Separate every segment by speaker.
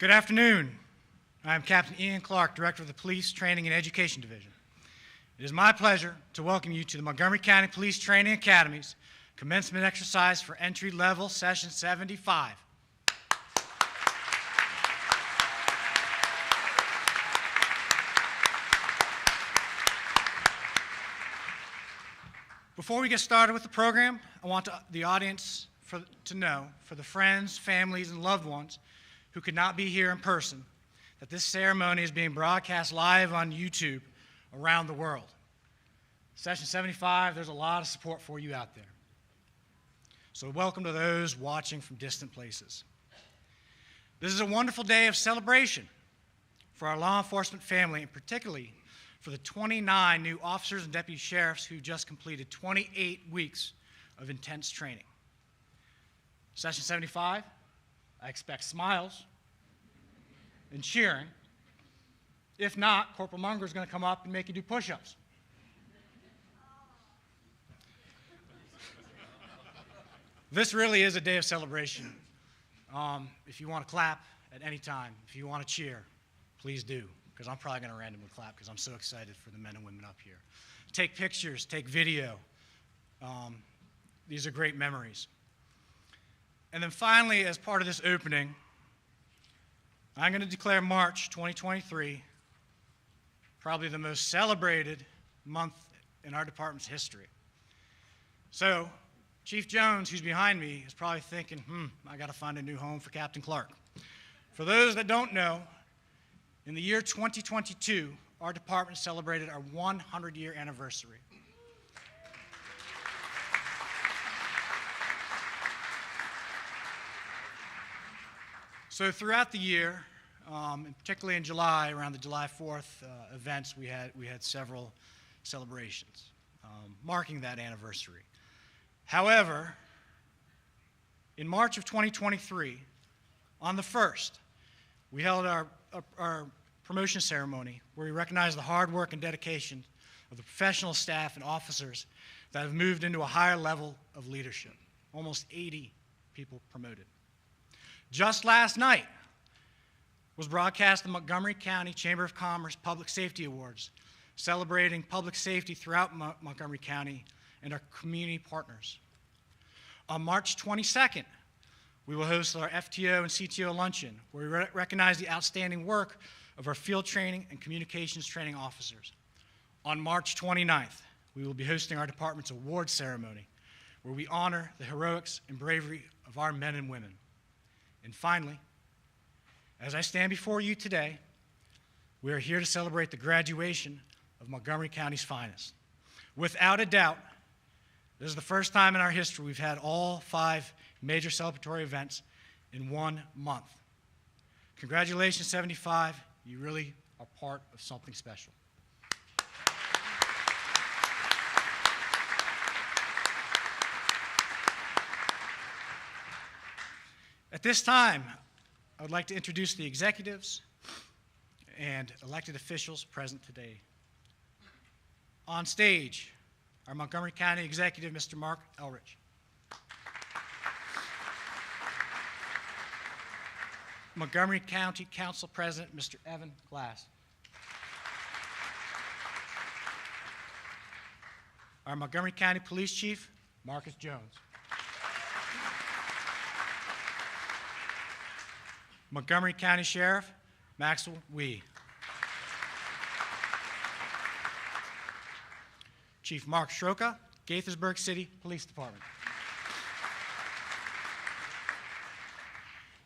Speaker 1: Good afternoon. I am Captain Ian Clark, Director of the Police Training and Education Division. It is my pleasure to welcome you to the Montgomery County Police Training Academy's commencement exercise for entry-level session 75. Before we get started with the program, I want the audience to know, for the friends, families, and loved ones who could not be here in person, that this ceremony is being broadcast live on YouTube around the world. Session 75, there's a lot of support for you out there. So welcome to those watching from distant places. This is a wonderful day of celebration for our law enforcement family, and particularly for the 29 new officers and deputy sheriffs who just completed 28 weeks of intense training. Session 75, I expect smiles and cheering. If not, Corporal Munger is going to come up and make you do push-ups. This really is a day of celebration. If you want to clap at any time, if you want to cheer, please do, because I'm probably going to randomly clap because I'm so excited for the men and women up here. Take pictures, take video. These are great memories. And then finally, as part of this opening, I'm going to declare March 2023 probably the most celebrated month in our department's history. So, Chief Jones, who's behind me, is probably thinking, I got to find a new home for Captain Clark. For those that don't know, in the year 2022, our department celebrated our 100-year anniversary. So throughout the year, and particularly in July, around the July 4th events, we had several celebrations marking that anniversary. However, in March of 2023, on the 1st, we held our promotion ceremony where we recognized the hard work and dedication of the professional staff and officers that have moved into a higher level of leadership. Almost 80 people promoted. Just last night was broadcast the Montgomery County Chamber of Commerce Public Safety Awards, celebrating public safety throughout Montgomery County and our community partners. On March 22nd, we will host our FTO and CTO luncheon, where we recognize the outstanding work of our field training and communications training officers. On March 29th, we will be hosting our department's awards ceremony, where we honor the heroics and bravery of our men and women. And finally, as I stand before you today, we are here to celebrate the graduation of Montgomery County's finest. Without a doubt, this is the first time in our history we've had all 5 major celebratory events in 1 month. Congratulations, 75. You really are part of something special. At this time, I would like to introduce the executives and elected officials present today. On stage, our Montgomery County Executive, Mr. Mark Elrich. Montgomery County Council President, Mr. Evan Glass. Our Montgomery County Police Chief, Marcus Jones. Montgomery County Sheriff, Maxwell Wee. Chief Mark Stroka, Gaithersburg City Police Department.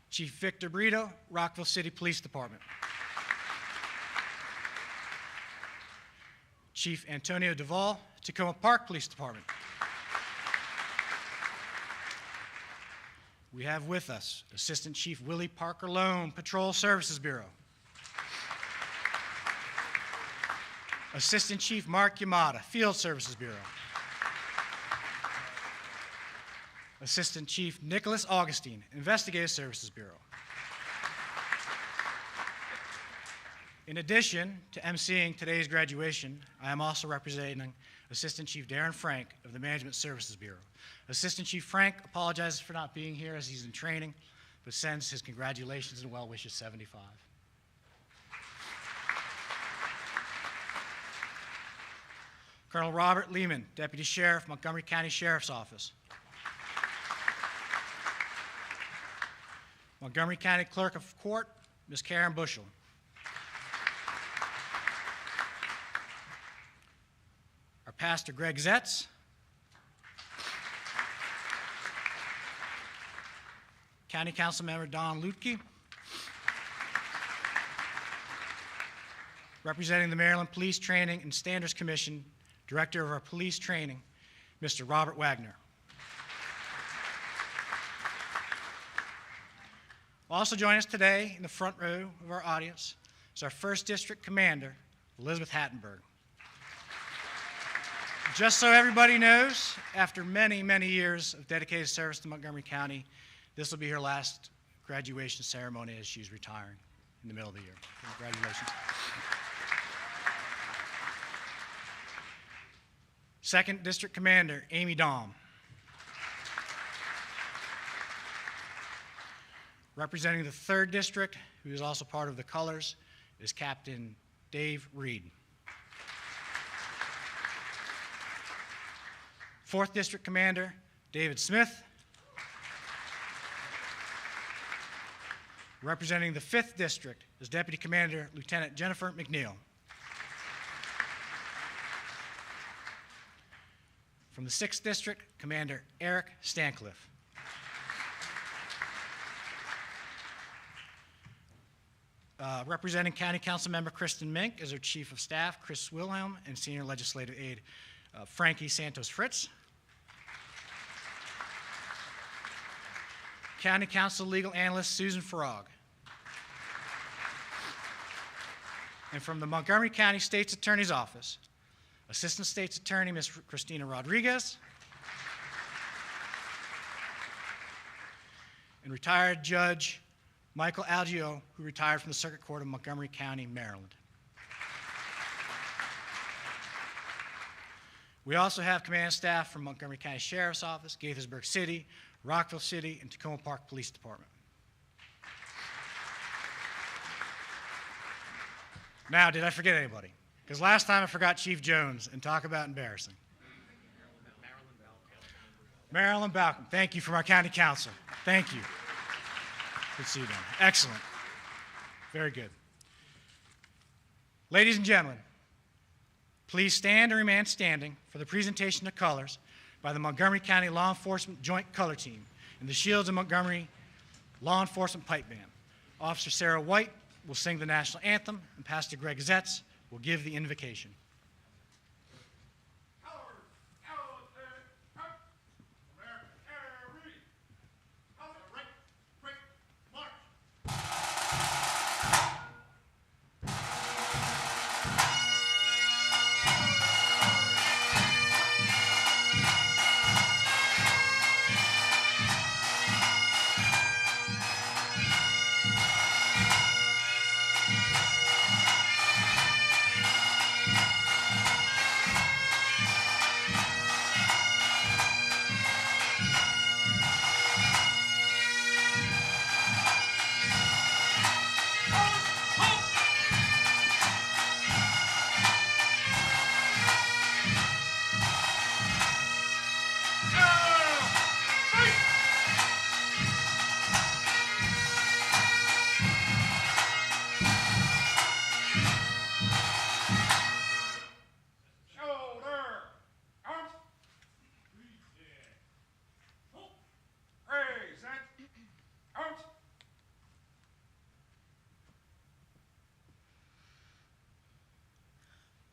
Speaker 1: Chief Victor Brito, Rockville City Police Department. Chief Antonio Duvall, Tacoma Park Police Department. We have with us Assistant Chief Willie Parker Lone, Patrol Services Bureau. Assistant Chief Mark Yamada, Field Services Bureau. Assistant Chief Nicholas Augustine, Investigative Services Bureau. In addition to emceeing today's graduation, I am also representing Assistant Chief Darren Frank of the Management Services Bureau. Assistant Chief Frank apologizes for not being here as he's in training, but sends his congratulations and well wishes 75. Colonel Robert Lehman, Deputy Sheriff, Montgomery County Sheriff's Office. Montgomery County Clerk of Court, Ms. Karen Bushel. Our Pastor Greg Zetz. County Council Member Don Lutke. Representing the Maryland Police Training and Standards Commission, Director of our Police Training, Mr. Robert Wagner. Also joining us today in the front row of our audience is our 1st District Commander, Elizabeth Hattenberg. Just so everybody knows, after many, many years of dedicated service to Montgomery County, this will be her last graduation ceremony as she's retiring in the middle of the year. Congratulations. 2nd District Commander, Amy Dahm. Representing the 3rd District, who is also part of the colors, is Captain Dave Reed. 4th District Commander, David Smith. Representing the 5th District is Deputy Commander Lieutenant Jennifer McNeil. From the 6th District, Commander Eric Stancliffe. Representing County Council Member Kristen Mink is our Chief of Staff, Chris Wilhelm, and Senior Legislative Aide, Frankie Santos Fritz. County Council Legal Analyst, Susan Farag. And from the Montgomery County State's Attorney's Office, Assistant State's Attorney, Ms. Christina Rodriguez, and retired Judge Michael Algio, who retired from the Circuit Court of Montgomery County, Maryland. We also have command staff from Montgomery County Sheriff's Office, Gaithersburg City, Rockville City, and Tacoma Park Police Department. Now, did I forget anybody? Because last time I forgot Chief Jones, and talk about embarrassing. Marilyn Balcom. Thank you from our county council. Thank you. Good to see you down there. Excellent. Very good. Ladies and gentlemen, please stand and remain standing for the presentation of colors by the Montgomery County Law Enforcement Joint Color Team and the Shields of Montgomery Law Enforcement Pipe Band. Officer Sarah White will sing the national anthem, and Pastor Greg Zetz will give the invocation.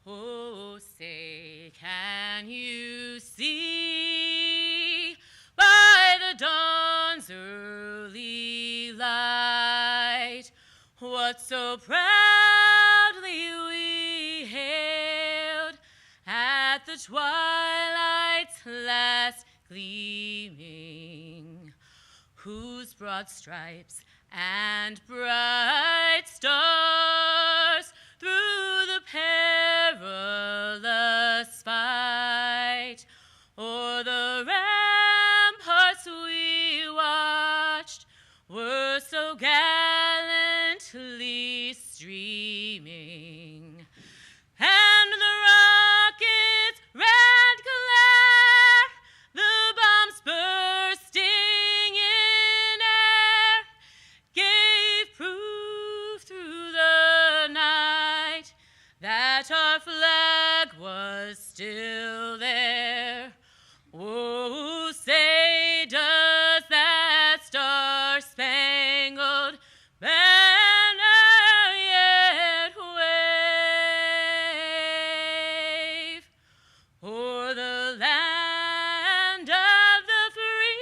Speaker 2: Oh, say, can you see by the dawn's early light what so proudly we hailed at the twilight's last gleaming, whose broad stripes and bright stars through the perilous fight o'er the ramparts we watched were screaming, and the rockets red glare, the bombs bursting in air, gave proof through the night that our flag was still there. Oh, say does that star-spangled banner yet wave o'er the land of the free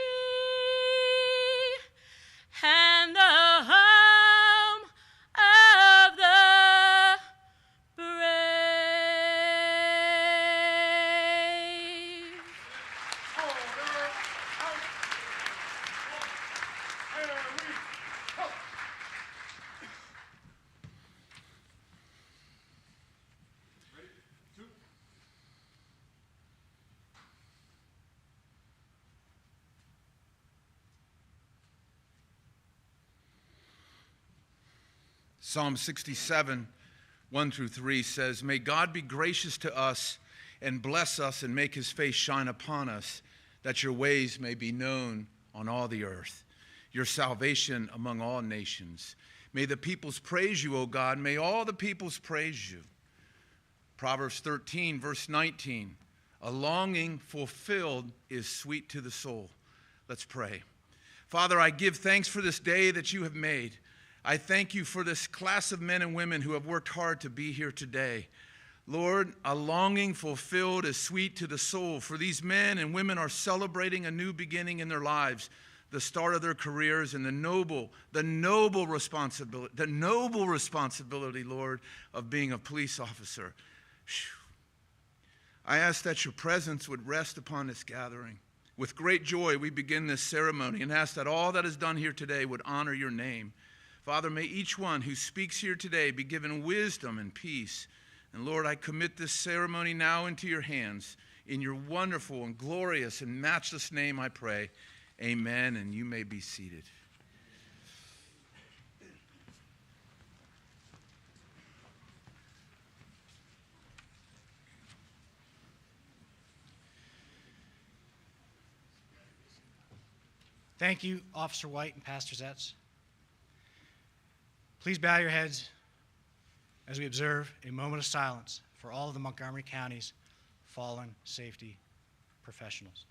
Speaker 2: and the home of the brave?
Speaker 3: Psalm 67, 1 through 3 says, "May God be gracious to us and bless us and make his face shine upon us, that your ways may be known on all the earth, your salvation among all nations. May the peoples praise you, O God. May all the peoples praise you." Proverbs 13, verse 19, "A longing fulfilled is sweet to the soul." Let's pray. Father, I give thanks for this day that you have made. I thank you for this class of men and women who have worked hard to be here today. Lord, a longing fulfilled is sweet to the soul, for these men and women are celebrating a new beginning in their lives, the start of their careers, and the noble responsibility, Lord, of being a police officer. Whew. I ask that your presence would rest upon this gathering. With great joy, we begin this ceremony and ask that all that is done here today would honor your name. Father, may each one who speaks here today be given wisdom and peace. And Lord, I commit this ceremony now into your hands. In your wonderful and glorious and matchless name I pray. Amen, and you may be seated.
Speaker 1: Thank you, Officer White and Pastor Zetz. Please bow your heads as we observe a moment of silence for all of the Montgomery County's fallen safety professionals.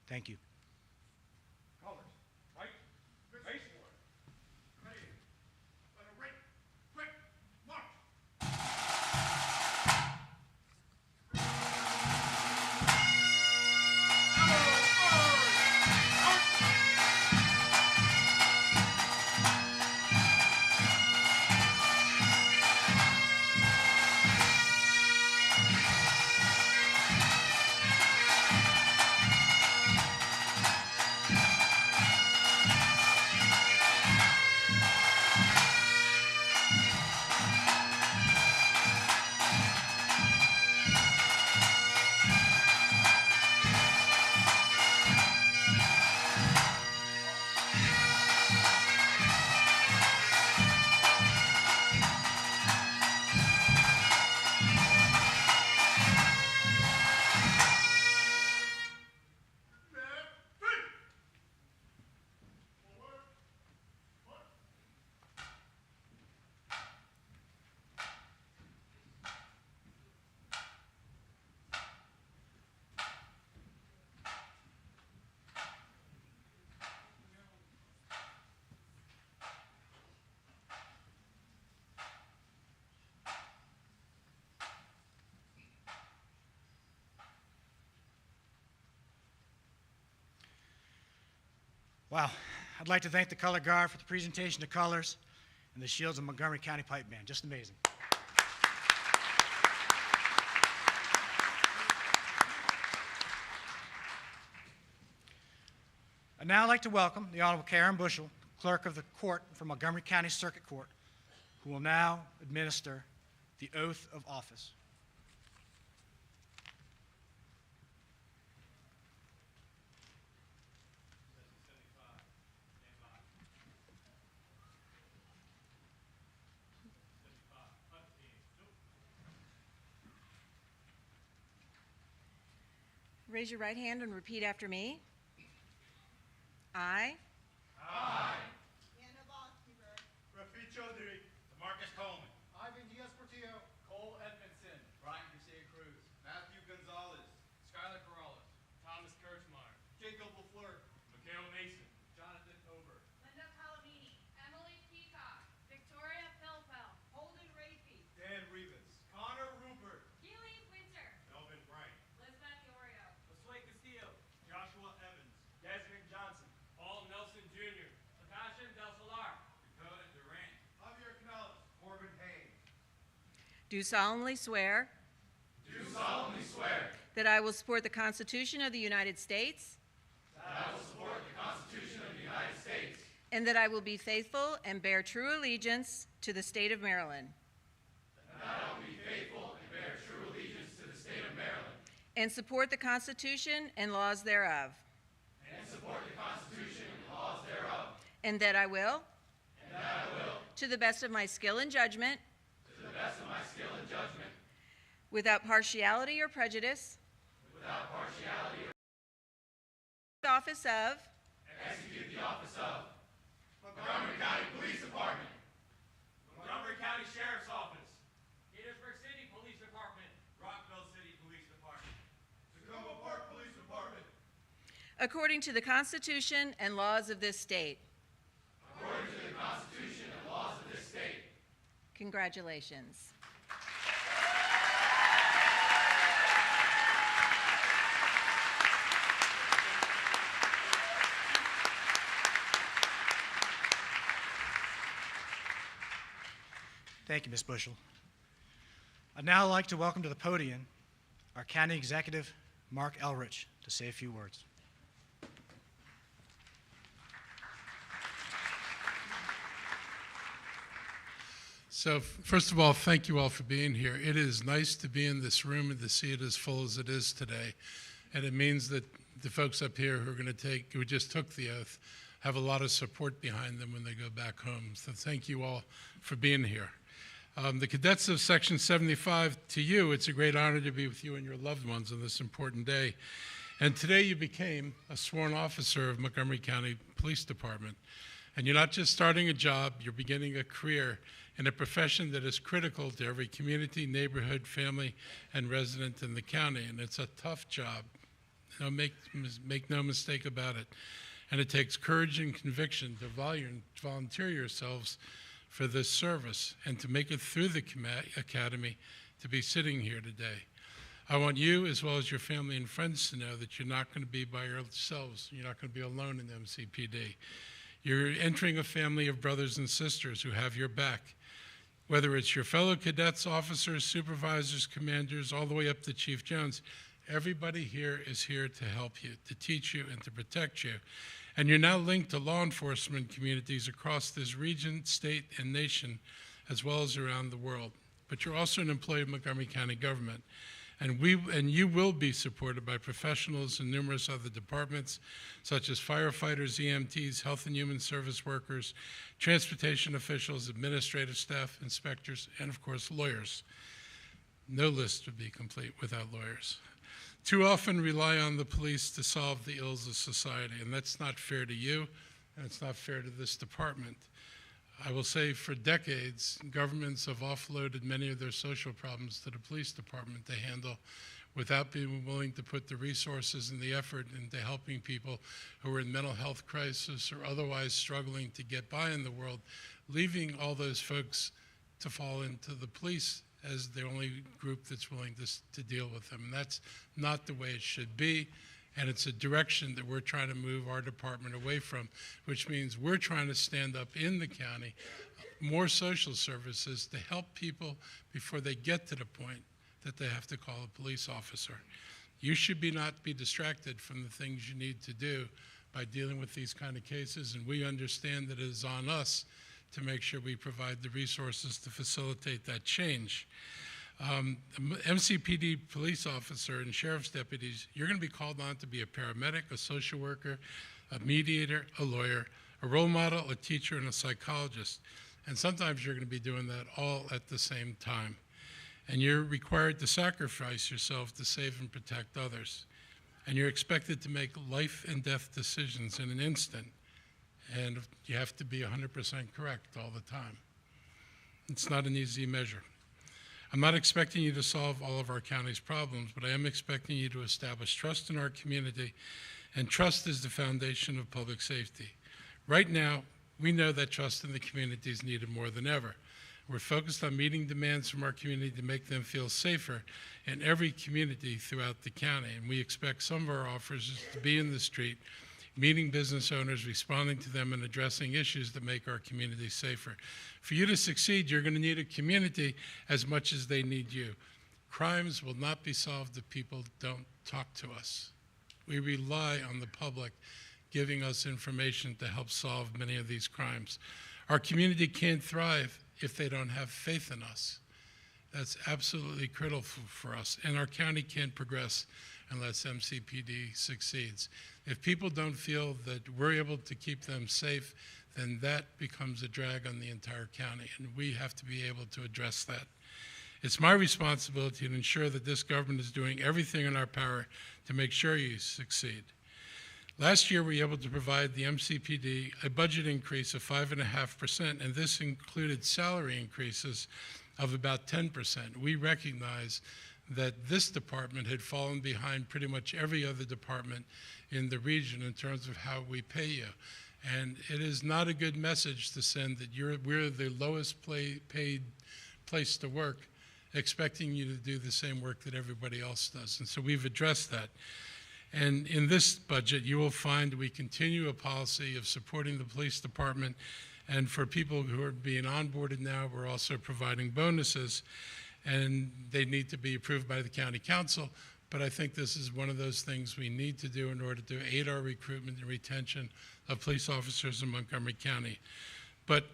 Speaker 1: Thank you.
Speaker 4: Colors, right, face forward. Ready, let it rip, quick, march.
Speaker 1: Wow. I'd like to thank the Color Guard for the presentation of colors and the Shields of Montgomery County Pipe Band. Just amazing. I'd now like to welcome the Honorable Karen Bushel, Clerk of the Court for Montgomery County Circuit Court, who will now administer the oath of office.
Speaker 5: Raise your right hand and repeat after me. I
Speaker 4: Rafi Chaudhry. Demarcus Coleman.
Speaker 6: Ivan Diaz Portillo. Cole Edmondson. Brian Garcia Cruz. Matthew Gonzalez. Skylar Corrales. Thomas Kirchmeyer. Jacob LaFleur.
Speaker 4: Mikhail Mason.
Speaker 6: Jonathan Ober.
Speaker 2: Linda Palomini. Emily Peacock. Victoria Pilfel.
Speaker 5: Holden Rapey.
Speaker 6: Dan Rivas. Connor Rupert.
Speaker 2: Keely Winter.
Speaker 4: Melvin Bright.
Speaker 2: Lisbeth Iorio.
Speaker 6: Josue Castillo.
Speaker 4: Joshua Evans.
Speaker 6: Desmond Johnson.
Speaker 4: Paul Nelson Jr.
Speaker 6: Sebastian Del Solar.
Speaker 4: Dakota Durant.
Speaker 6: Javier Canales. Corbin Haynes.
Speaker 5: Do solemnly swear
Speaker 6: Do solemnly swear
Speaker 5: that I will support the Constitution of the United States
Speaker 6: that I will support the Constitution of the United States
Speaker 5: and that I will be faithful and bear true allegiance to the state of Maryland
Speaker 6: and that I will be faithful and bear true allegiance to the state of Maryland
Speaker 5: and support the Constitution and laws thereof,
Speaker 6: and support the Constitution and laws thereof,
Speaker 5: and that I will, to the best of my skill and judgment,
Speaker 6: to the best of my skill and judgment,
Speaker 5: without partiality or prejudice,
Speaker 6: without partiality or
Speaker 5: the office of
Speaker 6: execute the office of Montgomery County Police Department,
Speaker 4: Montgomery County Sheriff's Office.
Speaker 6: Petersburg City Police Department, Rockville City Police Department, Tacoma Park Police Department,
Speaker 5: according to the Constitution and laws of this state.
Speaker 6: according to the Constitution and laws of this state.
Speaker 5: Congratulations.
Speaker 1: Thank you, Ms. Bushel. I'd now like to welcome to the podium our County Executive, Mark Elrich, to say a few words.
Speaker 7: So first of all, thank you all for being here. It is nice to be in this room and to see it as full as it is today. And it means that the folks up here who just took the oath have a lot of support behind them when they go back home. So thank you all for being here. The cadets of Section 75, to you, it's a great honor to be with you and your loved ones on this important day. And today you became a sworn officer of Montgomery County Police Department. And you're not just starting a job, you're beginning a career in a profession that is critical to every community, neighborhood, family, and resident in the county. And it's a tough job. Make no mistake about it. And it takes courage and conviction to volunteer yourselves for this service and to make it through the academy to be sitting here today. I want you, as well as your family and friends, to know that you're not going to be by yourselves. You're not going to be alone in MCPD. You're entering a family of brothers and sisters who have your back. Whether it's your fellow cadets, officers, supervisors, commanders, all the way up to Chief Jones, everybody here is here to help you, to teach you, and to protect you. And you're now linked to law enforcement communities across this region, state, and nation, as well as around the world. But you're also an employee of Montgomery County government. And you will be supported by professionals in numerous other departments, such as firefighters, EMTs, health and human service workers, transportation officials, administrative staff, inspectors, and of course, lawyers. No list would be complete without lawyers. Too often rely on the police to solve the ills of society, and that's not fair to you, and it's not fair to this department. I will say for decades, governments have offloaded many of their social problems to the police department to handle without being willing to put the resources and the effort into helping people who are in mental health crisis or otherwise struggling to get by in the world, leaving all those folks to fall into the police as the only group that's willing to deal with them. And that's not the way it should be. And it's a direction that we're trying to move our department away from, which means we're trying to stand up in the county more social services to help people before they get to the point that they have to call a police officer. You should not be distracted from the things you need to do by dealing with these kind of cases, and we understand that it is on us to make sure we provide the resources to facilitate that change. MCPD police officer and sheriff's deputies, you're going to be called on to be a paramedic, a social worker, a mediator, a lawyer, a role model, a teacher, and a psychologist. And sometimes you're going to be doing that all at the same time. And you're required to sacrifice yourself to save and protect others. And you're expected to make life and death decisions in an instant. And you have to be 100% correct all the time. It's not an easy measure. I'm not expecting you to solve all of our county's problems, but I am expecting you to establish trust in our community, and trust is the foundation of public safety. Right now, we know that trust in the community is needed more than ever. We're focused on meeting demands from our community to make them feel safer in every community throughout the county, and we expect some of our officers to be in the street, meeting business owners, responding to them, and addressing issues that make our community safer. For you to succeed, you're going to need a community as much as they need you. Crimes will not be solved if people don't talk to us. We rely on the public giving us information to help solve many of these crimes. Our community can't thrive if they don't have faith in us. That's absolutely critical for us. And our county can't progress unless MCPD succeeds. If people don't feel that we're able to keep them safe, then that becomes a drag on the entire county, and we have to be able to address that. It's my responsibility to ensure that this government is doing everything in our power to make sure you succeed. Last year, we were able to provide the MCPD a budget increase of 5.5%, and this included salary increases of about 10%. We recognize that this department had fallen behind pretty much every other department in the region in terms of how we pay you. And it is not a good message to send that we're the lowest paid place to work, expecting you to do the same work that everybody else does. And so we've addressed that. And in this budget, you will find we continue a policy of supporting the police department. And for people who are being onboarded now, we're also providing bonuses. And they need to be approved by the county council. But I think this is one of those things we need to do in order to aid our recruitment and retention of police officers in Montgomery County. But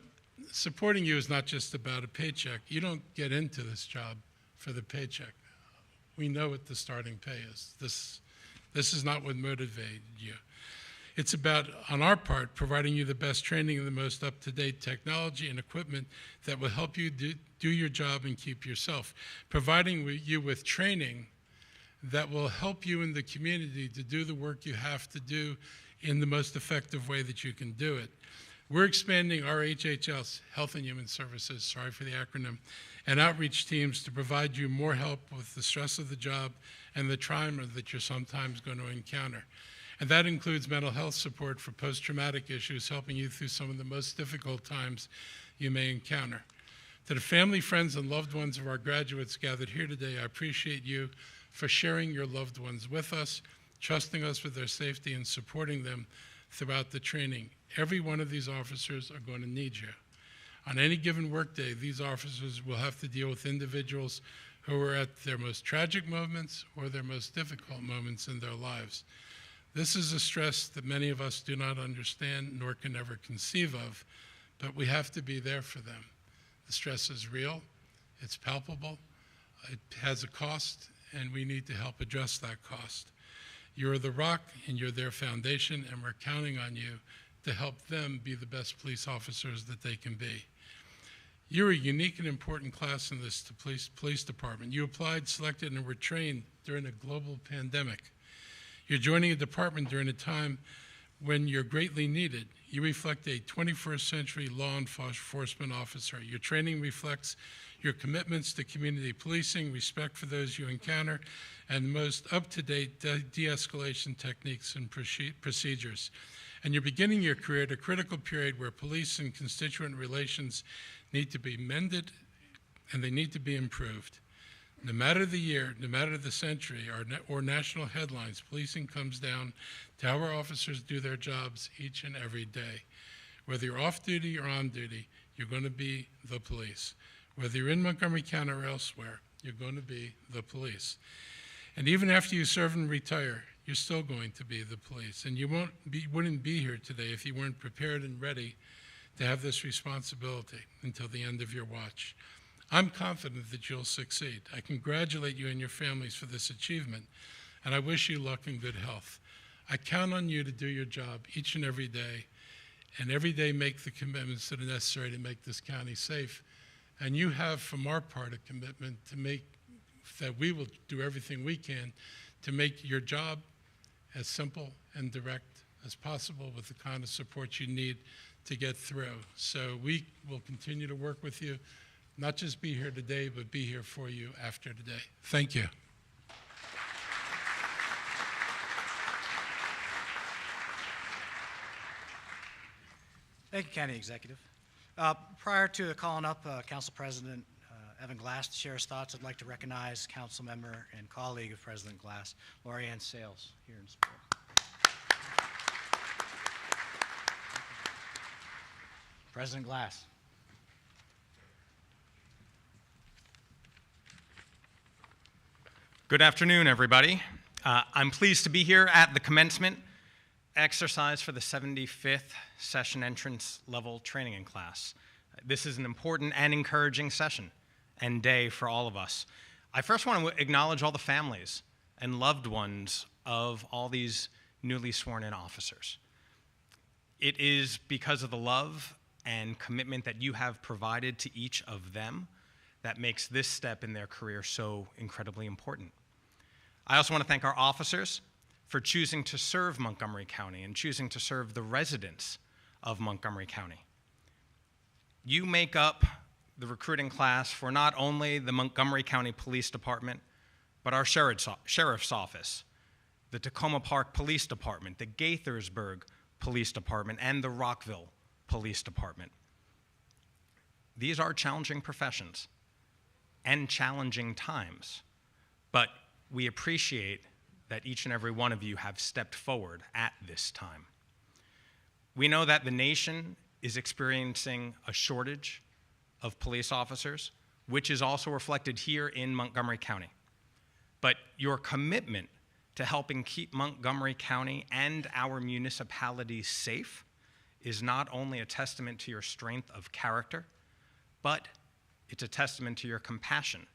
Speaker 7: supporting you is not just about a paycheck. You don't get into this job for the paycheck. We know what the starting pay is. This is not what motivated you. It's about, on our part, providing you the best training and the most up-to-date technology and equipment that will help you do your job and keep yourself. Providing you with training that will help you in the community to do the work you have to do in the most effective way that you can do it. We're expanding our HHS, Health and Human Services, sorry for the acronym, and outreach teams to provide you more help with the stress of the job and the trauma that you're sometimes going to encounter. And that includes mental health support for post-traumatic issues, helping you through some of the most difficult times you may encounter. To the family, friends, and loved ones of our graduates gathered here today, I appreciate you for sharing your loved ones with us, trusting us with their safety, and supporting them throughout the training. Every one of these officers are going to need you. On any given workday, these officers will have to deal with individuals who are at their most tragic moments or their most difficult moments in their lives. This is a stress that many of us do not understand nor can ever conceive of, but we have to be there for them. The stress is real, it's palpable, it has a cost, and we need to help address that cost. You're the rock and you're their foundation, and we're counting on you to help them be the best police officers that they can be. You're a unique and important class in this police department. You applied, selected, and were trained during a global pandemic. You're joining a department during a time when you're greatly needed. You reflect a 21st century law enforcement officer. Your training reflects your commitments to community policing, respect for those you encounter, and most up-to-date de-escalation techniques and procedures. And you're beginning your career at a critical period where police and constituent relations need to be mended and they need to be improved. No matter the year, no matter the century, or national headlines, policing comes down to how our officers do their jobs each and every day. Whether you're off duty or on duty, you're going to be the police. Whether you're in Montgomery County or elsewhere, you're going to be the police. And even after you serve and retire, you're still going to be the police. And you wouldn't be here today if you weren't prepared and ready to have this responsibility until the end of your watch. I'm confident that you'll succeed. I congratulate you and your families for this achievement, and I wish you luck and good health. I count on you to do your job each and every day make the commitments that are necessary to make this county safe. And you have, from our part, a commitment to make that we will do everything we can to make your job as simple and direct as possible with the kind of support you need to get through. So we will continue to work with you, not just be here today, but be here for you after today. Thank you.
Speaker 1: Thank you, County Executive. Prior to calling up Council President Evan Glass to share his thoughts, I'd like to recognize Council Member and colleague of President Glass, Lorianne Sales, here in support. President Glass.
Speaker 8: Good afternoon, everybody. I'm pleased to be here at the commencement exercise for the 75th session entrance level training in class. This is an important and encouraging session and day for all of us. I first want to acknowledge all the families and loved ones of all these newly sworn in officers. It is because of the love and commitment that you have provided to each of them that makes this step in their career so incredibly important. I also want to thank our officers for choosing to serve Montgomery County and choosing to serve the residents of Montgomery County. You make up the recruiting class for not only the Montgomery County Police Department, but our Sheriff's Office, the Tacoma Park Police Department, the Gaithersburg Police Department, and the Rockville Police Department. These are challenging professions and challenging times, but we appreciate that each and every one of you have stepped forward at this time. We know that the nation is experiencing a shortage of police officers, which is also reflected here in Montgomery County. But your commitment to helping keep Montgomery County and our municipalities safe is not only a testament to your strength of character, but it's a testament to your compassion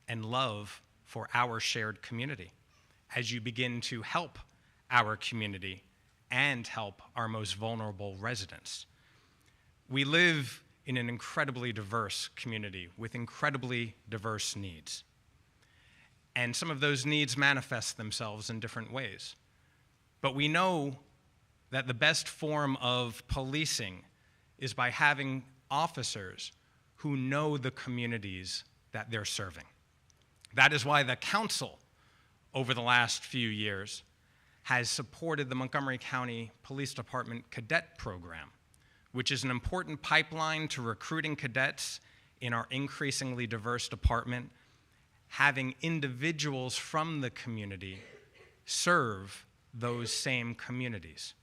Speaker 8: and love for our shared community as you begin to help our community and help our most vulnerable residents. We live in an incredibly diverse community with incredibly diverse needs. And some of those needs manifest themselves in different ways. But we know that the best form of policing is by having officers who know the communities that they're serving. That is why the council, over the last few years, has supported the Montgomery County Police Department Cadet Program, which is an important pipeline to recruiting cadets in our increasingly diverse department, having individuals from the community serve those same communities.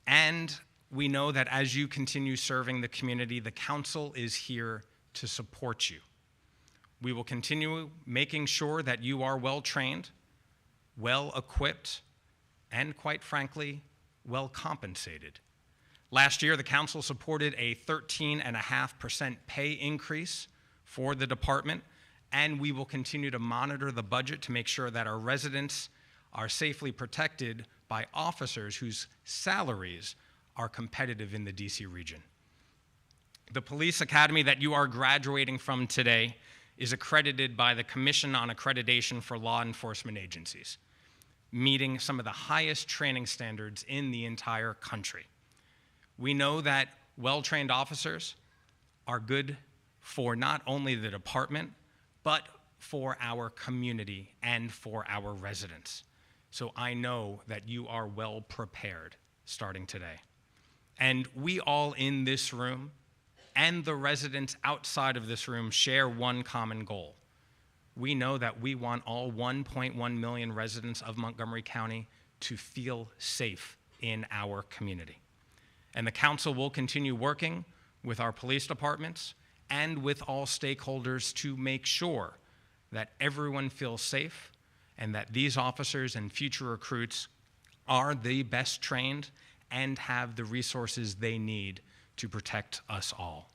Speaker 8: And we know that as you continue serving the community, the council is here to support you. We will continue making sure that you are well-trained, well-equipped, and quite frankly, well-compensated. Last year, the council supported a 13.5% pay increase for the department, and we will continue to monitor the budget to make sure that our residents are safely protected by officers whose salaries are competitive in the DC region. The police academy that you are graduating from today is accredited by the Commission on Accreditation for Law Enforcement Agencies, meeting some of the highest training standards in the entire country. We know that well-trained officers are good for not only the department, but for our community and for our residents. So I know that you are well prepared starting today. And we all in this room and the residents outside of this room share one common goal. We know that we want all 1.1 million residents of Montgomery County to feel safe in our community. And the council will continue working with our police departments and with all stakeholders to make sure that everyone feels safe and that these officers and future recruits are the best trained and have the resources they need to protect us all.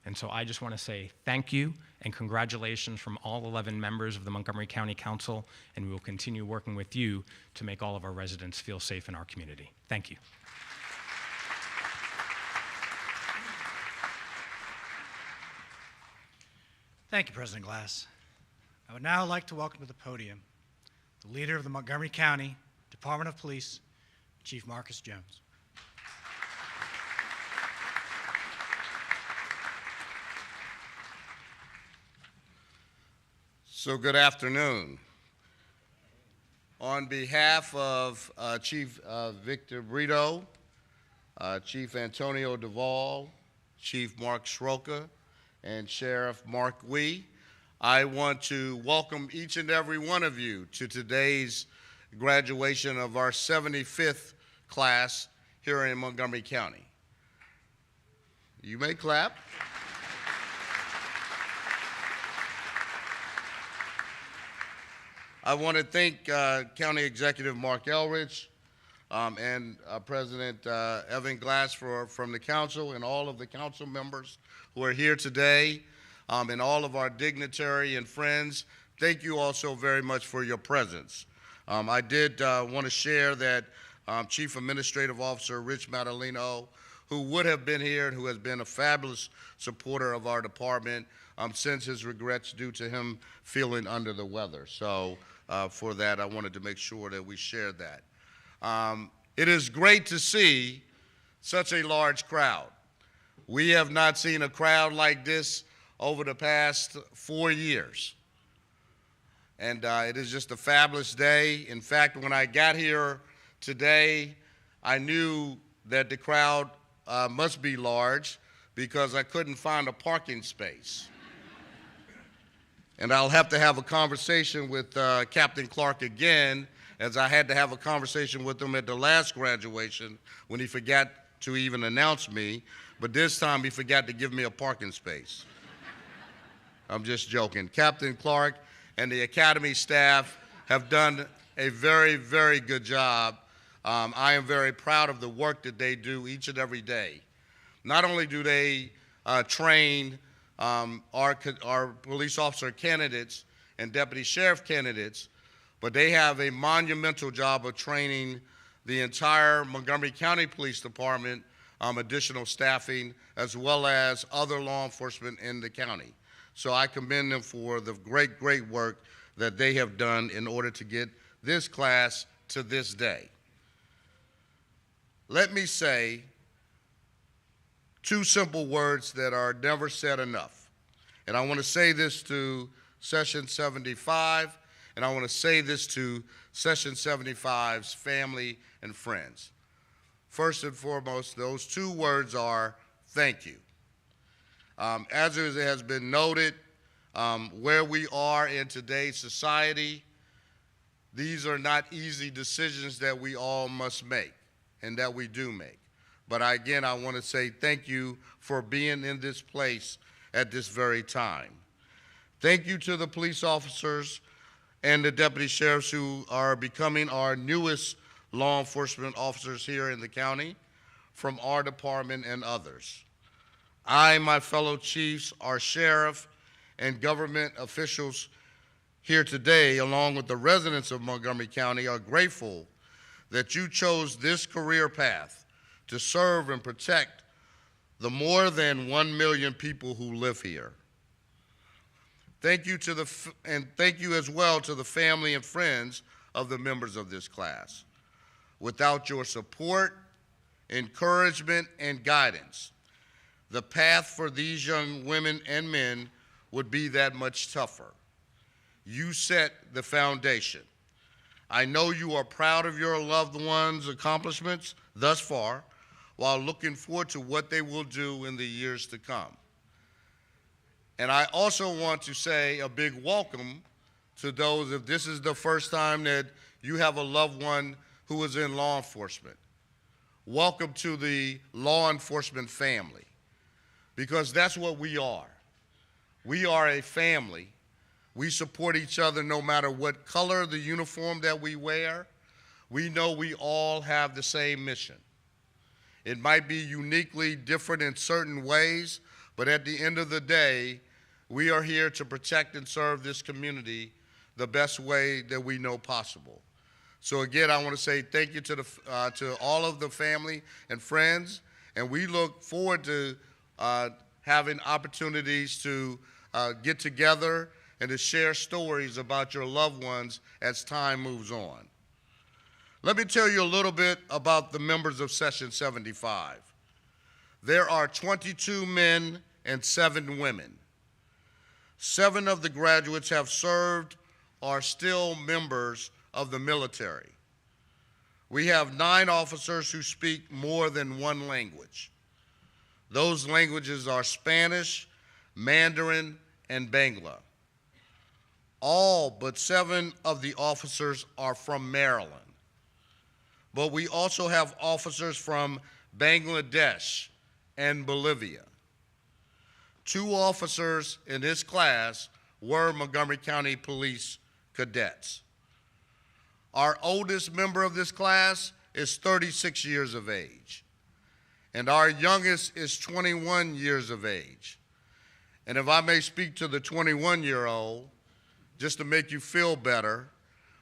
Speaker 8: And so I just want to say thank you and congratulations from all 11 members of the Montgomery County Council, and we will continue working with you to make all of our residents feel safe in our community. Thank you.
Speaker 1: Thank you, President Glass. I would now like to welcome to the podium the leader of the Montgomery County Department of Police, Chief Marcus Jones.
Speaker 9: So good afternoon. On behalf of Chief Victor Brito, Chief Antonio Duvall, Chief Mark Schroka, and Sheriff Mark Wee, I want to welcome each and every one of you to today's graduation of our 75th class here in Montgomery County. You may clap. I want to thank County Executive Mark Elrich and President Evan Glass from the council, and all of the council members who are here today, and all of our dignitary and friends. Thank you all so very much for your presence. I did want to share that Chief Administrative Officer Rich Madalino, who would have been here and who has been a fabulous supporter of our department, sends his regrets due to him feeling under the weather. So for that, I wanted to make sure that we shared that. It is great to see such a large crowd. We have not seen a crowd like this over the past 4 years. And it is just a fabulous day. In fact, when I got here today, I knew that the crowd must be large because I couldn't find a parking space. And I'll have to have a conversation with Captain Clark again, as I had to have a conversation with him at the last graduation when he forgot to even announce me, but this time he forgot to give me a parking space. I'm just joking. Captain Clark and the Academy staff have done a very, very good job. I am very proud of the work that they do each and every day. Not only do they train our police officer candidates and deputy sheriff candidates, but they have a monumental job of training the entire Montgomery County Police Department, additional staffing, as well as other law enforcement in the county. So I commend them for the great, great work that they have done in order to get this class to this day. Let me say two simple words that are never said enough. And I want to say this to Session 75, and I want to say this to Session 75's family and friends. First and foremost, those two words are thank you. As it has been noted, where we are in today's society, these are not easy decisions that we all must make and that we do make. But again, I want to say thank you for being in this place at this very time. Thank you to the police officers and the deputy sheriffs who are becoming our newest law enforcement officers here in the county from our department and others. I, my fellow chiefs, our sheriff, and government officials here today, along with the residents of Montgomery County, are grateful that you chose this career path to serve and protect the more than 1 million people who live here. Thank you and thank you as well to the family and friends of the members of this class. Without your support, encouragement, and guidance, the path for these young women and men would be that much tougher. You set the foundation. I know you are proud of your loved ones' accomplishments thus far, while looking forward to what they will do in the years to come. And I also want to say a big welcome to those, if this is the first time that you have a loved one who is in law enforcement. Welcome to the law enforcement family, because that's what we are. We are a family. We support each other no matter what color the uniform that we wear. We know we all have the same mission. It might be uniquely different in certain ways, but at the end of the day, we are here to protect and serve this community the best way that we know possible. So again, I want to say thank you to all of the family and friends, and we look forward to having opportunities to get together and to share stories about your loved ones as time moves on. Let me tell you a little bit about the members of Session 75. There are 22 men and 7 women. 7 of the graduates have served or are still members of the military. We have 9 officers who speak more than 1 language. Those languages are Spanish, Mandarin, and Bangla. All but 7 of the officers are from Maryland. But we also have officers from Bangladesh and Bolivia. 2 officers in this class were Montgomery County Police cadets. Our oldest member of this class is 36 years of age, and our youngest is 21 years of age. And if I may speak to the 21-year-old, just to make you feel better,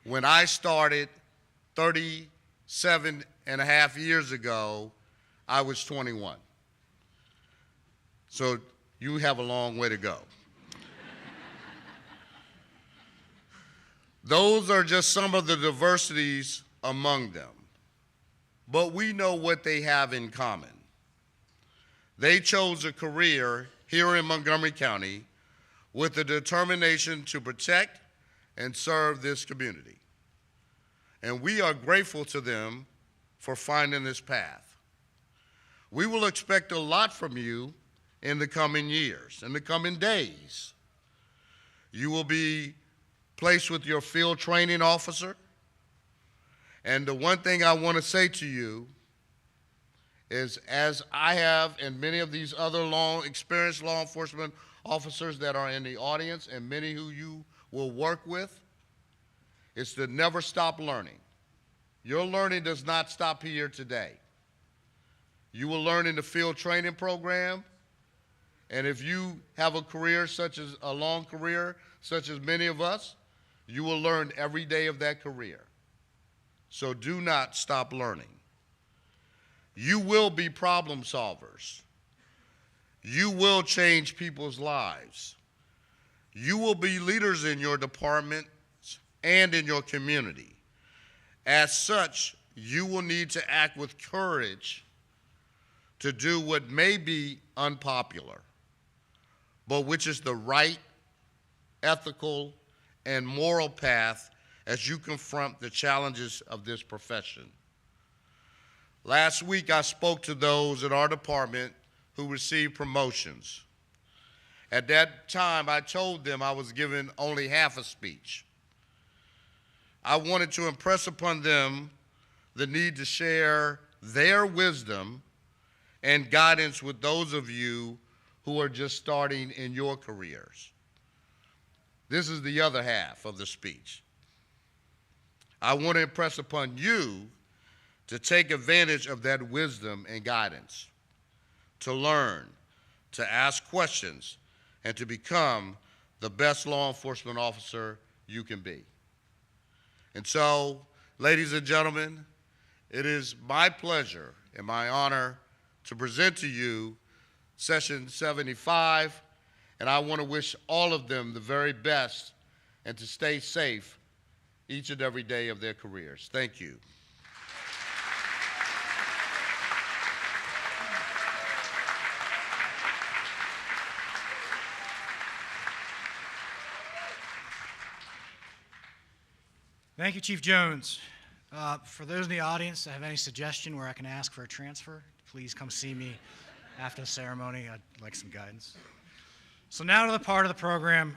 Speaker 9: when I started 37 and a half years ago, I was 21. So you have a long way to go. Those are just some of the diversities among them. But we know what they have in common. They chose a career here in Montgomery County with the determination to protect and serve this community. And we are grateful to them for finding this path. We will expect a lot from you in the coming years, in the coming days. You will be placed with your field training officer. And the one thing I want to say to you is, as I have and many of these other experienced law enforcement officers that are in the audience and many who you will work with, is to never stop learning. Your learning does not stop here today. You will learn in the field training program, and if you have a career such as a long career, such as many of us, you will learn every day of that career. So do not stop learning. You will be problem solvers. You will change people's lives. You will be leaders in your department and in your community. As such, you will need to act with courage to do what may be unpopular, but which is the right, ethical, and moral path as you confront the challenges of this profession. Last week, I spoke to those in our department who received promotions. At that time, I told them I was given only half a speech. I wanted to impress upon them the need to share their wisdom and guidance with those of you who are just starting in your careers. This is the other half of the speech. I want to impress upon you to take advantage of that wisdom and guidance, to learn, to ask questions, and to become the best law enforcement officer you can be. And so, ladies and gentlemen, it is my pleasure and my honor to present to you Session 75, and I want to wish all of them the very best and to stay safe each and every day of their careers. Thank you.
Speaker 1: Thank you, Chief Jones. For those in the audience that have any suggestion where I can ask for a transfer, please come see me after the ceremony. I'd like some guidance. So now to the part of the program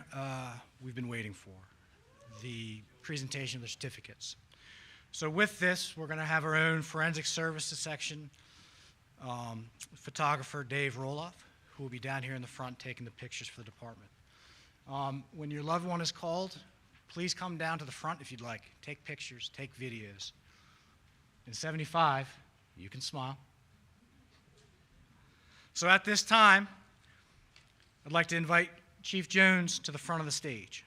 Speaker 1: we've been waiting for, the presentation of the certificates. So with this, we're going to have our own forensic services section, photographer Dave Roloff, who will be down here in the front taking the pictures for the department. When your loved one is called, please come down to the front if you'd like. Take pictures, take videos. In 75, you can smile. So at this time, I'd like to invite Chief Jones to the front of the stage.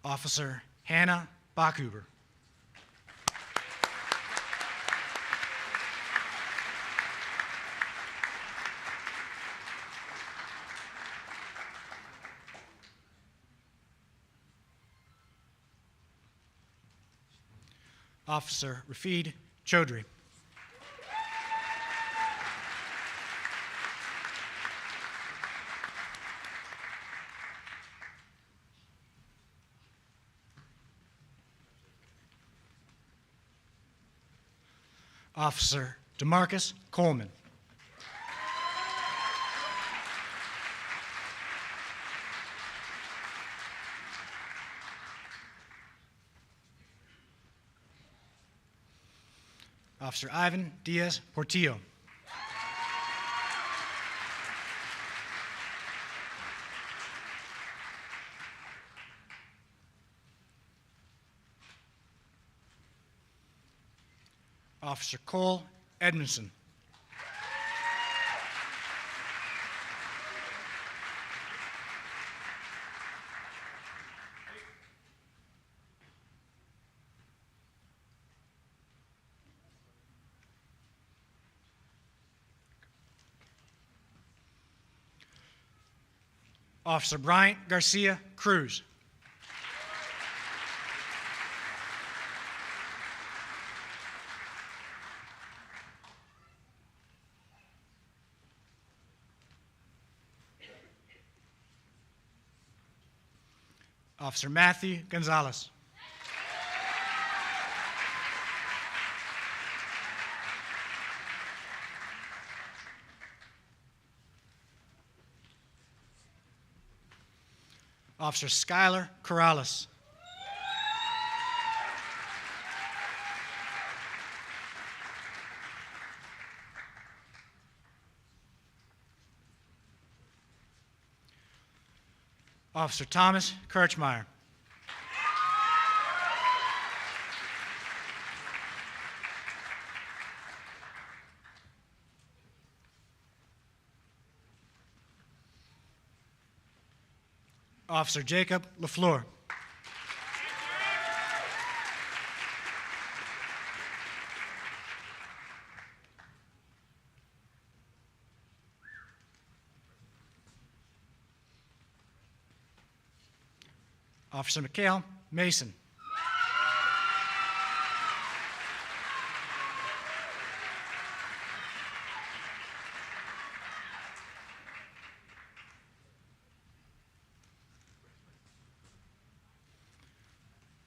Speaker 1: Officer Hannah Bachhuber. Officer Rafid Chaudhry. Officer DeMarcus Coleman. Officer Ivan Diaz Portillo. Officer Cole Edmondson. Officer Bryant Garcia Cruz. Officer Matthew Gonzalez. Officer Skylar Corrales. Officer Thomas Kirchmeyer. Officer Jacob LaFleur. Officer Mikhail Mason.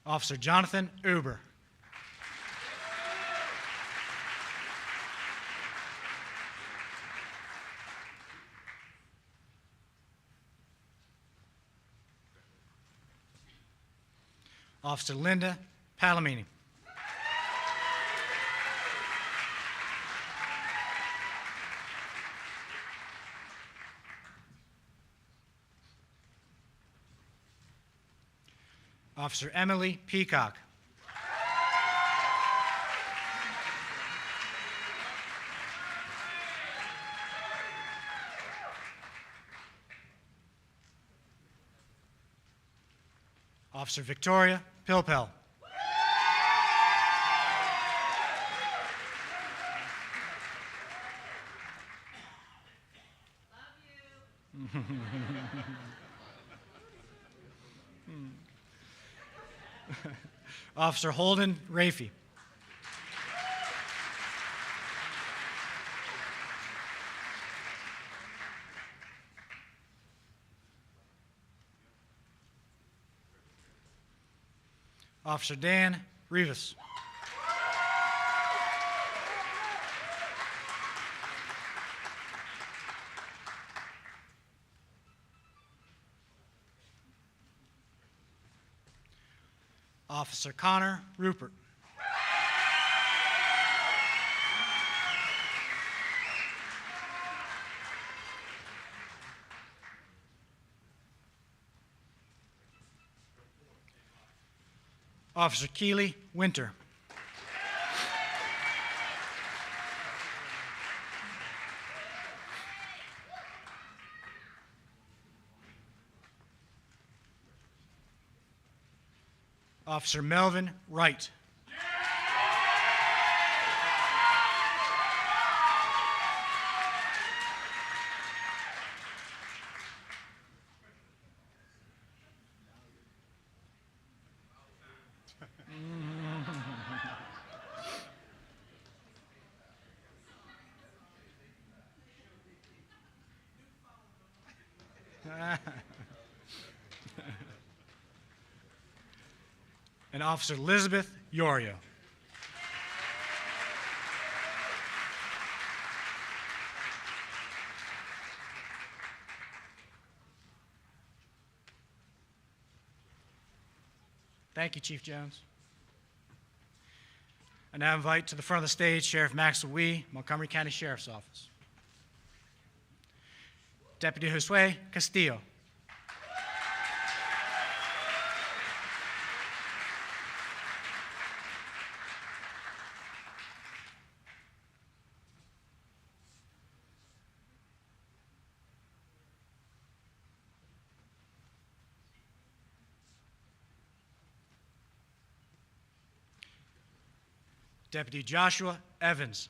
Speaker 1: Officer Jonathan Uber. Officer Linda Palomini. Officer Emily Peacock. Officer Victoria Pilpel. Officer Holden Rafey. Officer Dan Rivas. Officer Connor Rupert. Officer Keeley Winter. Officer Melvin Wright. And Officer Elizabeth Yorio. Thank you, Chief Jones. I now invite to the front of the stage Sheriff Maxwell Wee, Montgomery County Sheriff's Office. Deputy Josue Castillo. Deputy Joshua Evans.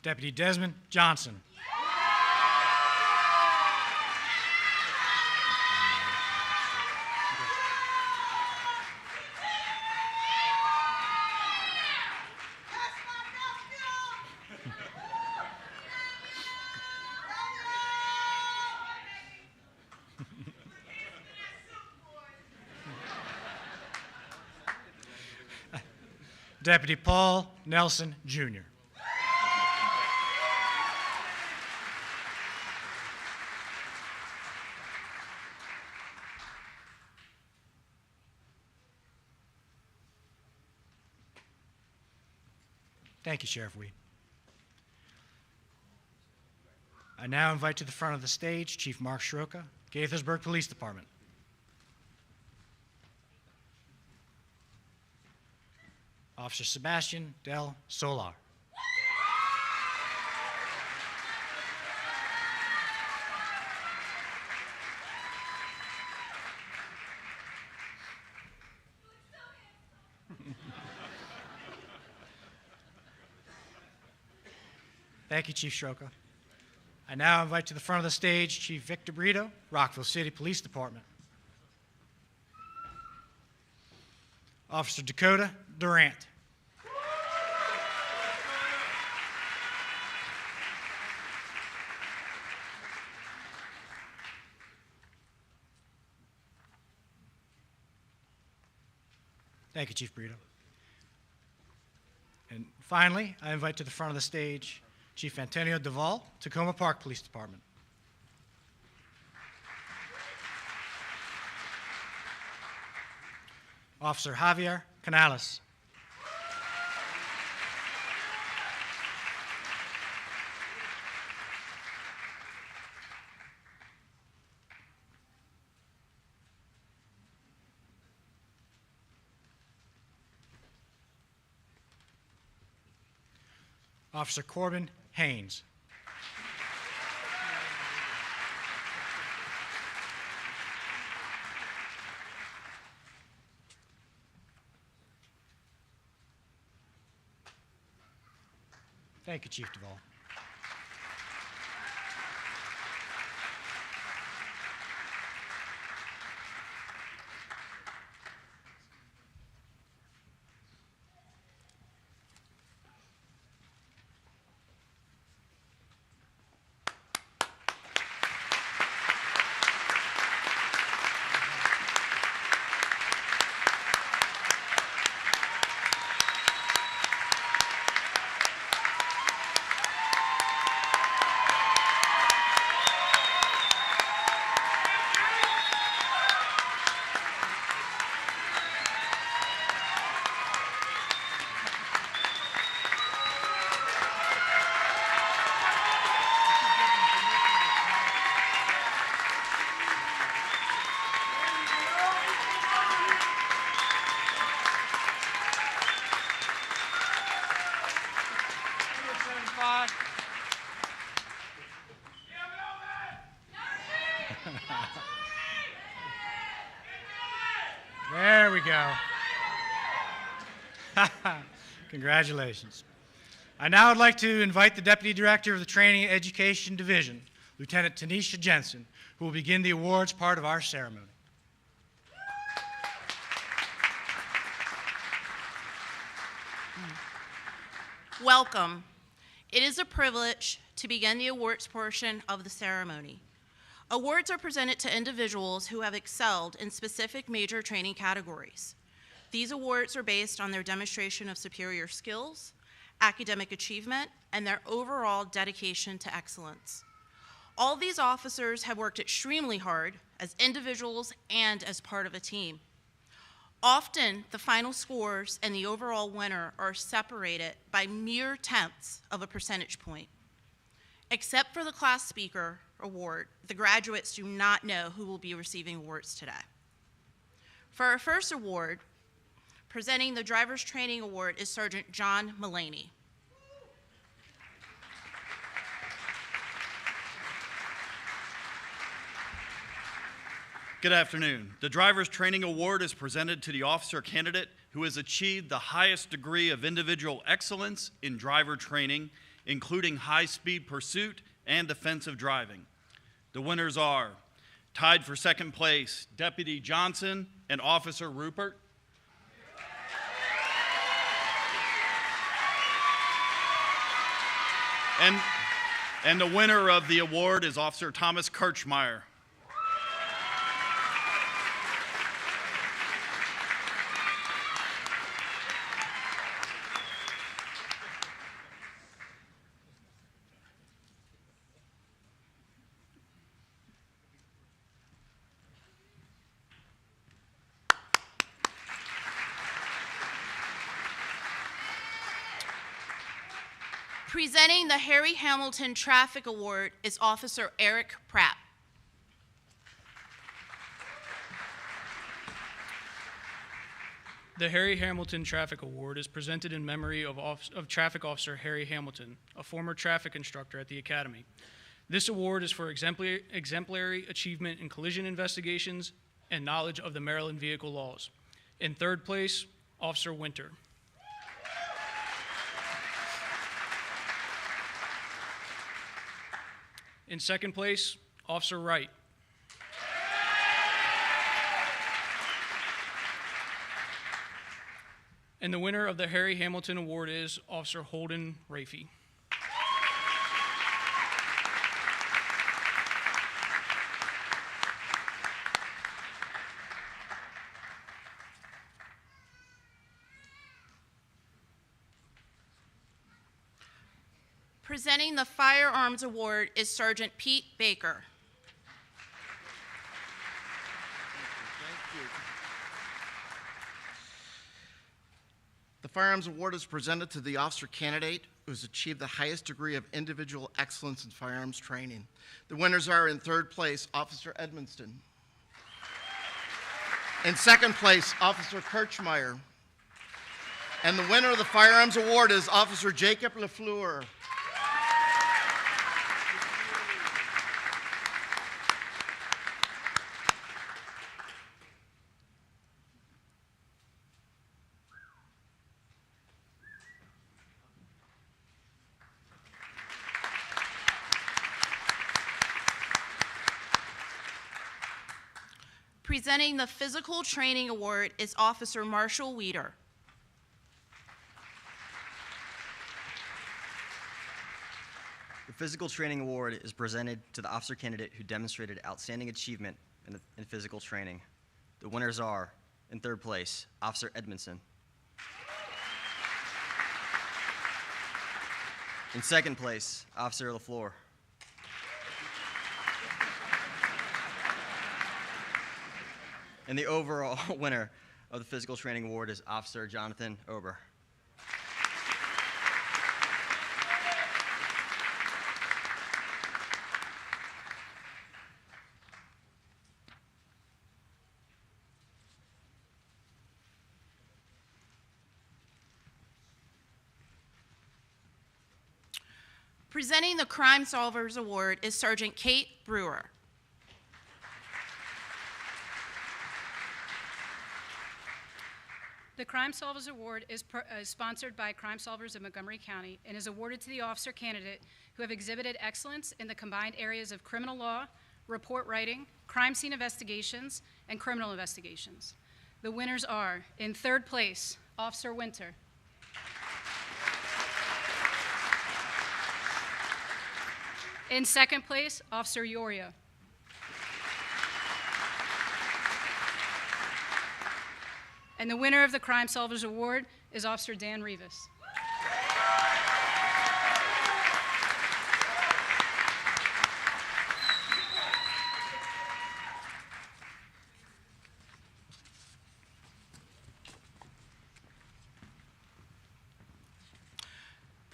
Speaker 1: Deputy Desmond Johnson. Deputy Paul Nelson, Jr. Thank you, Sheriff Wee. I now invite to the front of the stage Chief Mark Schroka, Gaithersburg Police Department. Officer Sebastian Del Solar. Thank you, Chief Schroka. I now invite to the front of the stage Chief Victor Brito, Rockville City Police Department. Officer Dakota Durant. Thank you, Chief Brito. And finally, I invite to the front of the stage Chief Antonio Duvall, Tacoma Park Police Department. Officer Javier Canales. Officer Corbin Haynes. Thank you, Chief Duvall. Spot. There we go. Congratulations. I now would like to invite the Deputy Director of the Training and Education Division, Lieutenant Tanisha Jensen, who will begin the awards part of our ceremony.
Speaker 10: Welcome. It is a privilege to begin the awards portion of the ceremony. Awards are presented to individuals who have excelled in specific major training categories. These awards are based on their demonstration of superior skills, academic achievement, and their overall dedication to excellence. All these officers have worked extremely hard as individuals and as part of a team. Often, the final scores and the overall winner are separated by mere tenths of a percentage point. Except for the class speaker award, the graduates do not know who will be receiving awards today. For our first award, presenting the Driver's Training Award is Sergeant John Mullaney.
Speaker 11: Good afternoon. The Driver's Training Award is presented to the officer candidate who has achieved the highest degree of individual excellence in driver training, including high-speed pursuit and defensive driving. The winners are, tied for second place, Deputy Johnson and Officer Rupert. And the winner of the award is Officer Thomas Kirchmeyer.
Speaker 10: Presenting the Harry Hamilton Traffic Award is Officer Eric Pratt.
Speaker 12: The Harry Hamilton Traffic Award is presented in memory of Traffic Officer Harry Hamilton, a former traffic instructor at the Academy. This award is for exemplary achievement in collision investigations and knowledge of the Maryland vehicle laws. In third place, Officer Winter. In second place, Officer Wright. And the winner of the Harry Hamilton Award is Officer Holden Rafey.
Speaker 10: Presenting the Firearms Award is Sergeant Pete Baker.
Speaker 13: The Firearms Award is presented to the officer candidate who has achieved the highest degree of individual excellence in firearms training. The winners are, in third place, Officer Edmonston. In second place, Officer Kirchmeyer. And the winner of the Firearms Award is Officer Jacob LaFleur.
Speaker 10: Presenting the Physical Training Award is Officer Marshall Weeder.
Speaker 14: The Physical Training Award is presented to the officer candidate who demonstrated outstanding achievement in physical training. The winners are, in third place, Officer Edmondson. In second place, Officer LaFleur. And the overall winner of the Physical Training Award is Officer Jonathan Ober.
Speaker 10: Presenting the Crime Solvers Award is Sergeant Kate Brewer.
Speaker 15: The Crime Solvers Award is sponsored by Crime Solvers of Montgomery County and is awarded to the officer candidate who have exhibited excellence in the combined areas of criminal law, report writing, crime scene investigations, and criminal investigations. The winners are, in third place, Officer Winter. In second place, Officer Yoria. And the winner of the Crime Solvers Award is Officer Dan Rivas.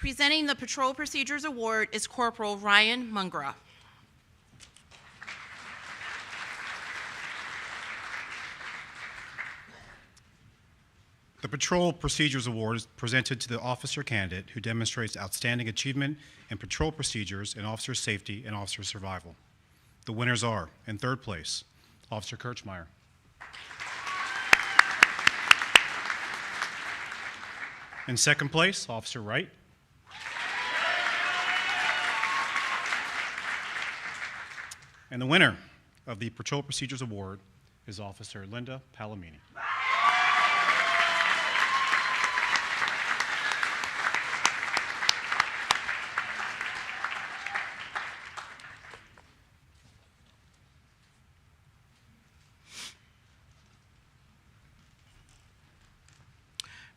Speaker 10: Presenting the Patrol Procedures Award is Corporal Ryan Mungra.
Speaker 16: The Patrol Procedures Award is presented to the officer candidate who demonstrates outstanding achievement in patrol procedures and officer safety and officer survival. The winners are, in third place, Officer Kirchmeyer. In second place, Officer Wright. And the winner of the Patrol Procedures Award is Officer Linda Palomini.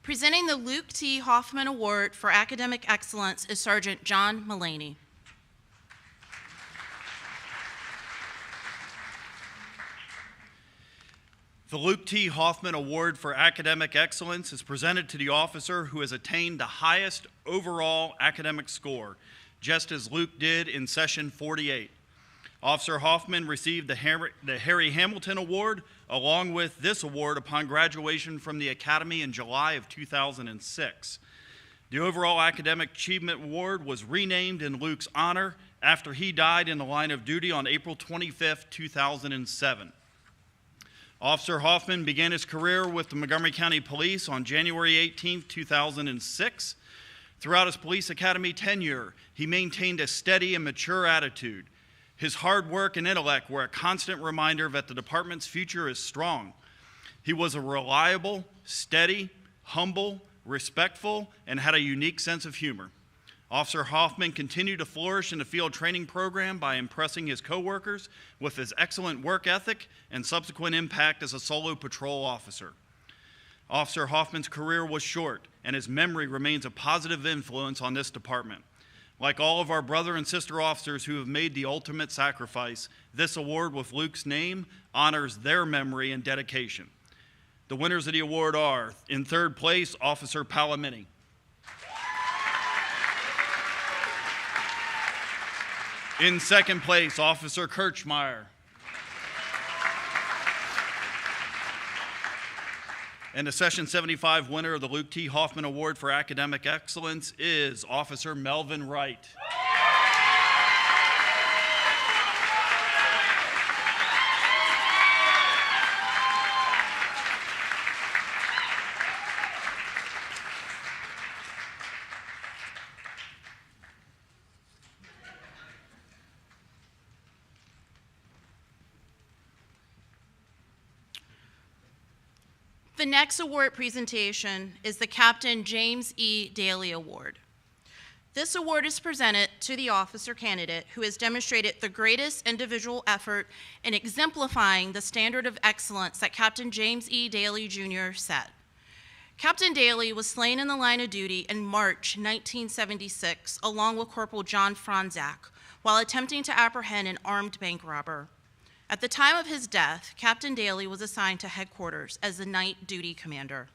Speaker 10: Presenting the Luke T. Hoffman Award for Academic Excellence is Sergeant John Mullaney.
Speaker 11: The Luke T. Hoffman Award for Academic Excellence is presented to the officer who has attained the highest overall academic score, just as Luke did in session 48. Officer Hoffman received the Harry Hamilton Award along with this award upon graduation from the Academy in July of 2006. The overall Academic Achievement Award was renamed in Luke's honor after he died in the line of duty on April 25, 2007. Officer Hoffman began his career with the Montgomery County Police on January 18, 2006. Throughout his police academy tenure, he maintained a steady and mature attitude. His hard work and intellect were a constant reminder that the department's future is strong. He was a reliable, steady, humble, respectful, and had a unique sense of humor. Officer Hoffman continued to flourish in the field training program by impressing his coworkers with his excellent work ethic and subsequent impact as a solo patrol officer. Officer Hoffman's career was short, and his memory remains a positive influence on this department. Like all of our brother and sister officers who have made the ultimate sacrifice, this award with Luke's name honors their memory and dedication. The winners of the award are, in third place, Officer Palomini. In second place, Officer Kirchmeyer. And the Session 75 winner of the Luke T. Hoffman Award for Academic Excellence is Officer Melvin Wright.
Speaker 10: The next award presentation is the Captain James E. Daly Award. This award is presented to the officer candidate who has demonstrated the greatest individual effort in exemplifying the standard of excellence that Captain James E. Daly Jr. set. Captain Daly was slain in the line of duty in March 1976 along with Corporal John Franzak while attempting to apprehend an armed bank robber. At the time of his death, Captain Daly was assigned to headquarters as the night duty commander.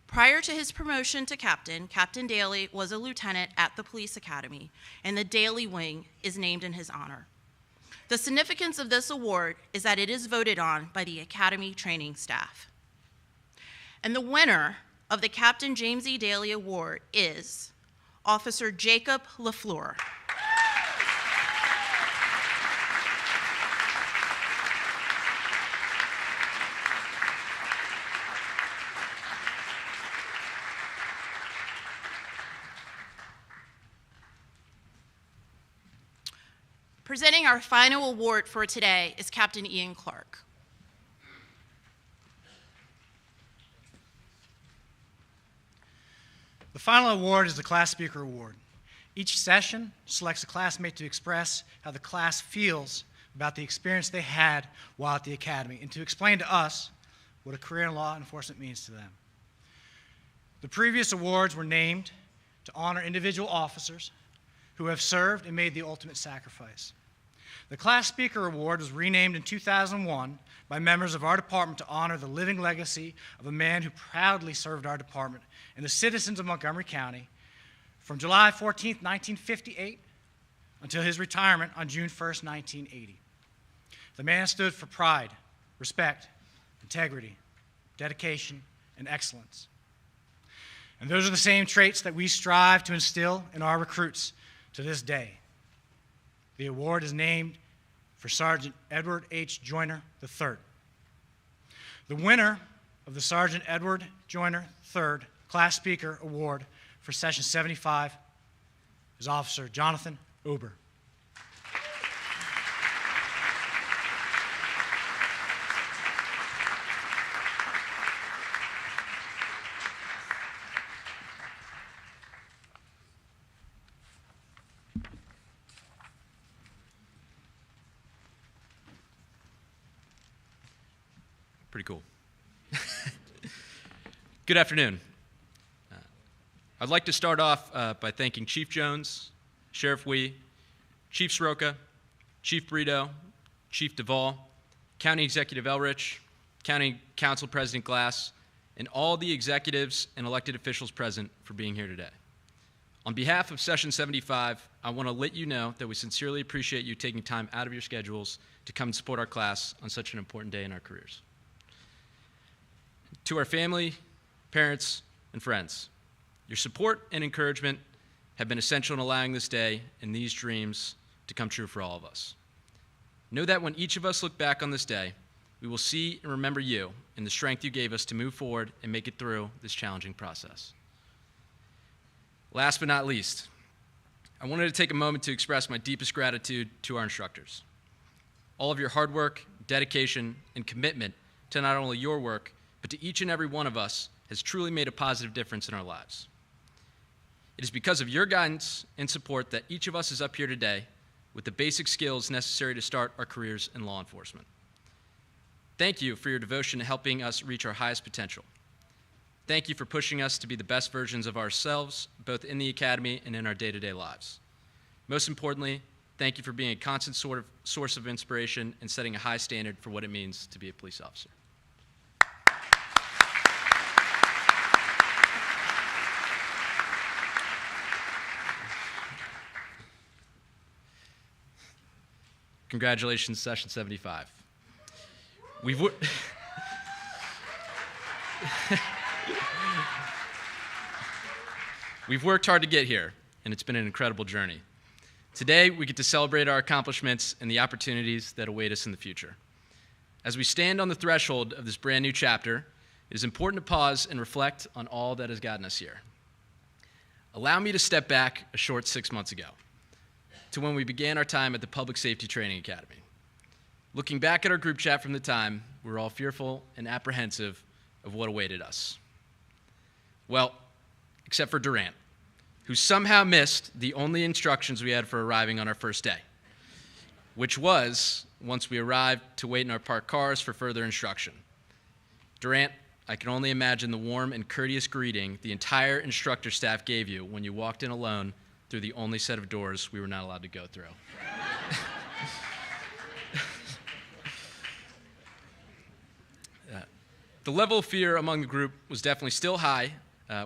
Speaker 10: Prior to his promotion to captain, Captain Daly was a lieutenant at the police academy, and the Daly Wing is named in his honor. The significance of this award is that it is voted on by the academy training staff. And the winner of the Captain James E. Daly Award is Officer Jacob LaFleur. Presenting our final award for today is Captain Ian Clark.
Speaker 1: The final award is the Class Speaker Award. Each session selects a classmate to express how the class feels about the experience they had while at the academy and to explain to us what a career in law enforcement means to them. The previous awards were named to honor individual officers who have served and made the ultimate sacrifice. The Class Speaker Award was renamed in 2001 by members of our department to honor the living legacy of a man who proudly served our department and the citizens of Montgomery County from July 14, 1958 until his retirement on June 1, 1980. The man stood for pride, respect, integrity, dedication, and excellence. And those are the same traits that we strive to instill in our recruits to this day. The award is named for Sergeant Edward H. Joyner III. The winner of the Sergeant Edward Joyner III Class Speaker Award for Session 75 is Officer Jonathan Ober.
Speaker 17: Pretty cool. Good afternoon. I'd like to start off by thanking Chief Jones, Sheriff Wee, Chief Sroka, Chief Brito, Chief Duvall, County Executive Elrich, County Council President Glass, and all the executives and elected officials present for being here today. On behalf of Session 75, I want to let you know that we sincerely appreciate you taking time out of your schedules to come and support our class on such an important day in our careers. To our family, parents, and friends, your support and encouragement have been essential in allowing this day and these dreams to come true for all of us. Know that when each of us look back on this day, we will see and remember you and the strength you gave us to move forward and make it through this challenging process. Last but not least, I wanted to take a moment to express my deepest gratitude to our instructors. All of your hard work, dedication, and commitment to not only your work, but to each and every one of us has truly made a positive difference in our lives. It is because of your guidance and support that each of us is up here today with the basic skills necessary to start our careers in law enforcement. Thank you for your devotion to helping us reach our highest potential. Thank you for pushing us to be the best versions of ourselves, both in the academy and in our day-to-day lives. Most importantly, thank you for being a constant source of inspiration and setting a high standard for what it means to be a police officer. Congratulations, Session 75. We've worked hard to get here, and it's been an incredible journey. Today, we get to celebrate our accomplishments and the opportunities that await us in the future. As we stand on the threshold of this brand new chapter, it is important to pause and reflect on all that has gotten us here. Allow me to step back a short 6 months ago, to when we began our time at the Public Safety Training Academy. Looking back at our group chat from the time, we were all fearful and apprehensive of what awaited us. Well, except for Durant, who somehow missed the only instructions we had for arriving on our first day, which was, once we arrived, to wait in our parked cars for further instruction. Durant, I can only imagine the warm and courteous greeting the entire instructor staff gave you when you walked in alone through the only set of doors we were not allowed to go through. The level of fear among the group was definitely still high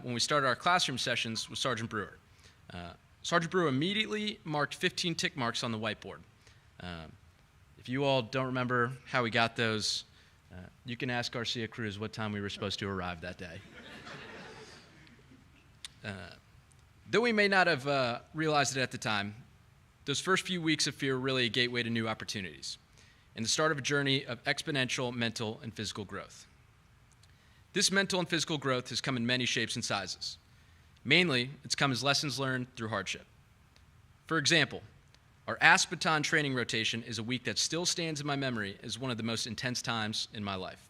Speaker 17: when we started our classroom sessions with Sergeant Brewer. Sergeant Brewer immediately marked 15 tick marks on the whiteboard. If you all don't remember how we got those, you can ask Garcia Cruz what time we were supposed to arrive that day. Though we may not have realized it at the time, those first few weeks of fear were really a gateway to new opportunities and the start of a journey of exponential mental and physical growth. This mental and physical growth has come in many shapes and sizes. Mainly, it's come as lessons learned through hardship. For example, our Ask Baton training rotation is a week that still stands in my memory as one of the most intense times in my life.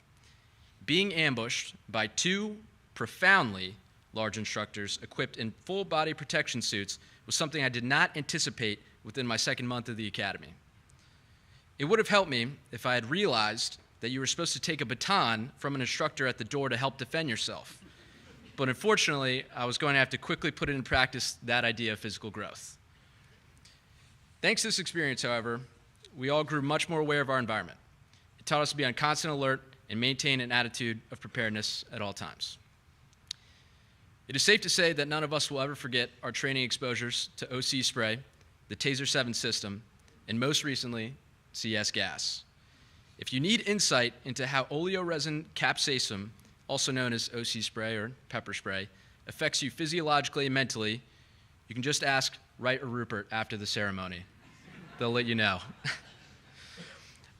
Speaker 17: Being ambushed by two profoundly large instructors equipped in full body protection suits was something I did not anticipate within my second month of the academy. It would have helped me if I had realized that you were supposed to take a baton from an instructor at the door to help defend yourself. But unfortunately, I was going to have to quickly put into practice that idea of physical growth. Thanks to this experience, however, we all grew much more aware of our environment. It taught us to be on constant alert and maintain an attitude of preparedness at all times. It is safe to say that none of us will ever forget our training exposures to OC spray, the Taser 7 system, and most recently, CS gas. If you need insight into how oleoresin capsaicin, also known as OC spray or pepper spray, affects you physiologically and mentally, you can just ask Wright or Rupert after the ceremony. They'll let you know.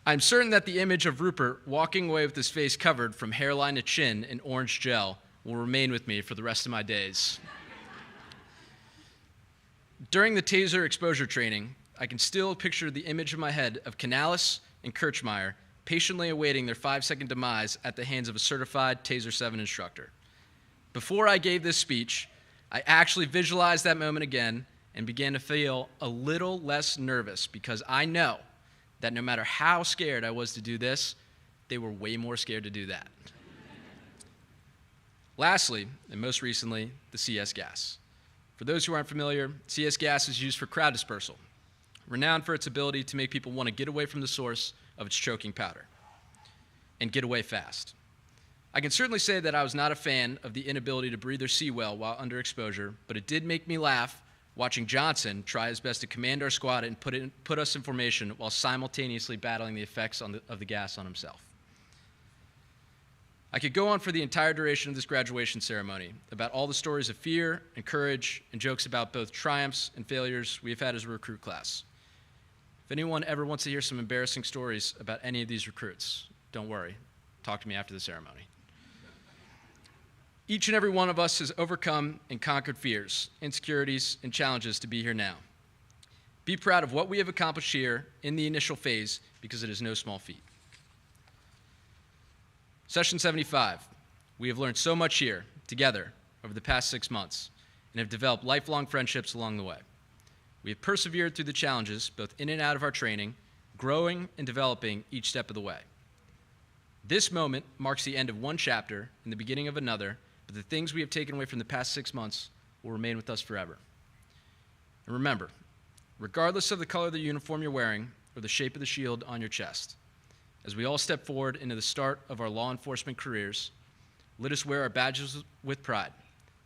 Speaker 17: I'm certain that the image of Rupert walking away with his face covered from hairline to chin in orange gel will remain with me for the rest of my days. During the Taser exposure training, I can still picture the image in my head of Canales and Kirchmeier patiently awaiting their 5-second demise at the hands of a certified Taser 7 instructor. Before I gave this speech, I actually visualized that moment again and began to feel a little less nervous because I know that no matter how scared I was to do this, they were way more scared to do that. Lastly, and most recently, the CS gas. For those who aren't familiar, CS gas is used for crowd dispersal, renowned for its ability to make people want to get away from the source of its choking powder and get away fast. I can certainly say that I was not a fan of the inability to breathe or see well while under exposure, but it did make me laugh watching Johnson try his best to command our squad and put us in formation while simultaneously battling the effects of the gas on himself. I could go on for the entire duration of this graduation ceremony about all the stories of fear and courage and jokes about both triumphs and failures we have had as a recruit class. If anyone ever wants to hear some embarrassing stories about any of these recruits, don't worry. Talk to me after the ceremony. Each and every one of us has overcome and conquered fears, insecurities, and challenges to be here now. Be proud of what we have accomplished here in the initial phase because it is no small feat. Session 75. We have learned so much here together over the past 6 months and have developed lifelong friendships along the way. We have persevered through the challenges both in and out of our training, growing and developing each step of the way. This moment marks the end of one chapter and the beginning of another, but the things we have taken away from the past 6 months will remain with us forever. And remember, regardless of the color of the uniform you're wearing or the shape of the shield on your chest, as we all step forward into the start of our law enforcement careers, let us wear our badges with pride.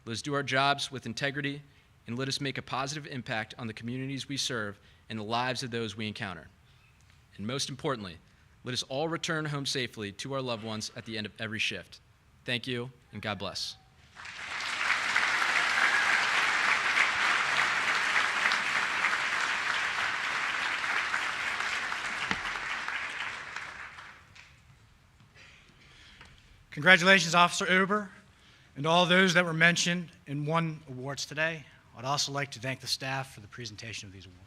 Speaker 17: Let us do our jobs with integrity, and let us make a positive impact on the communities we serve and the lives of those we encounter. And most importantly, let us all return home safely to our loved ones at the end of every shift. Thank you, and God bless.
Speaker 1: Congratulations, Officer Uber, and all those that were mentioned and won awards today. I'd also like to thank the staff for the presentation of these awards.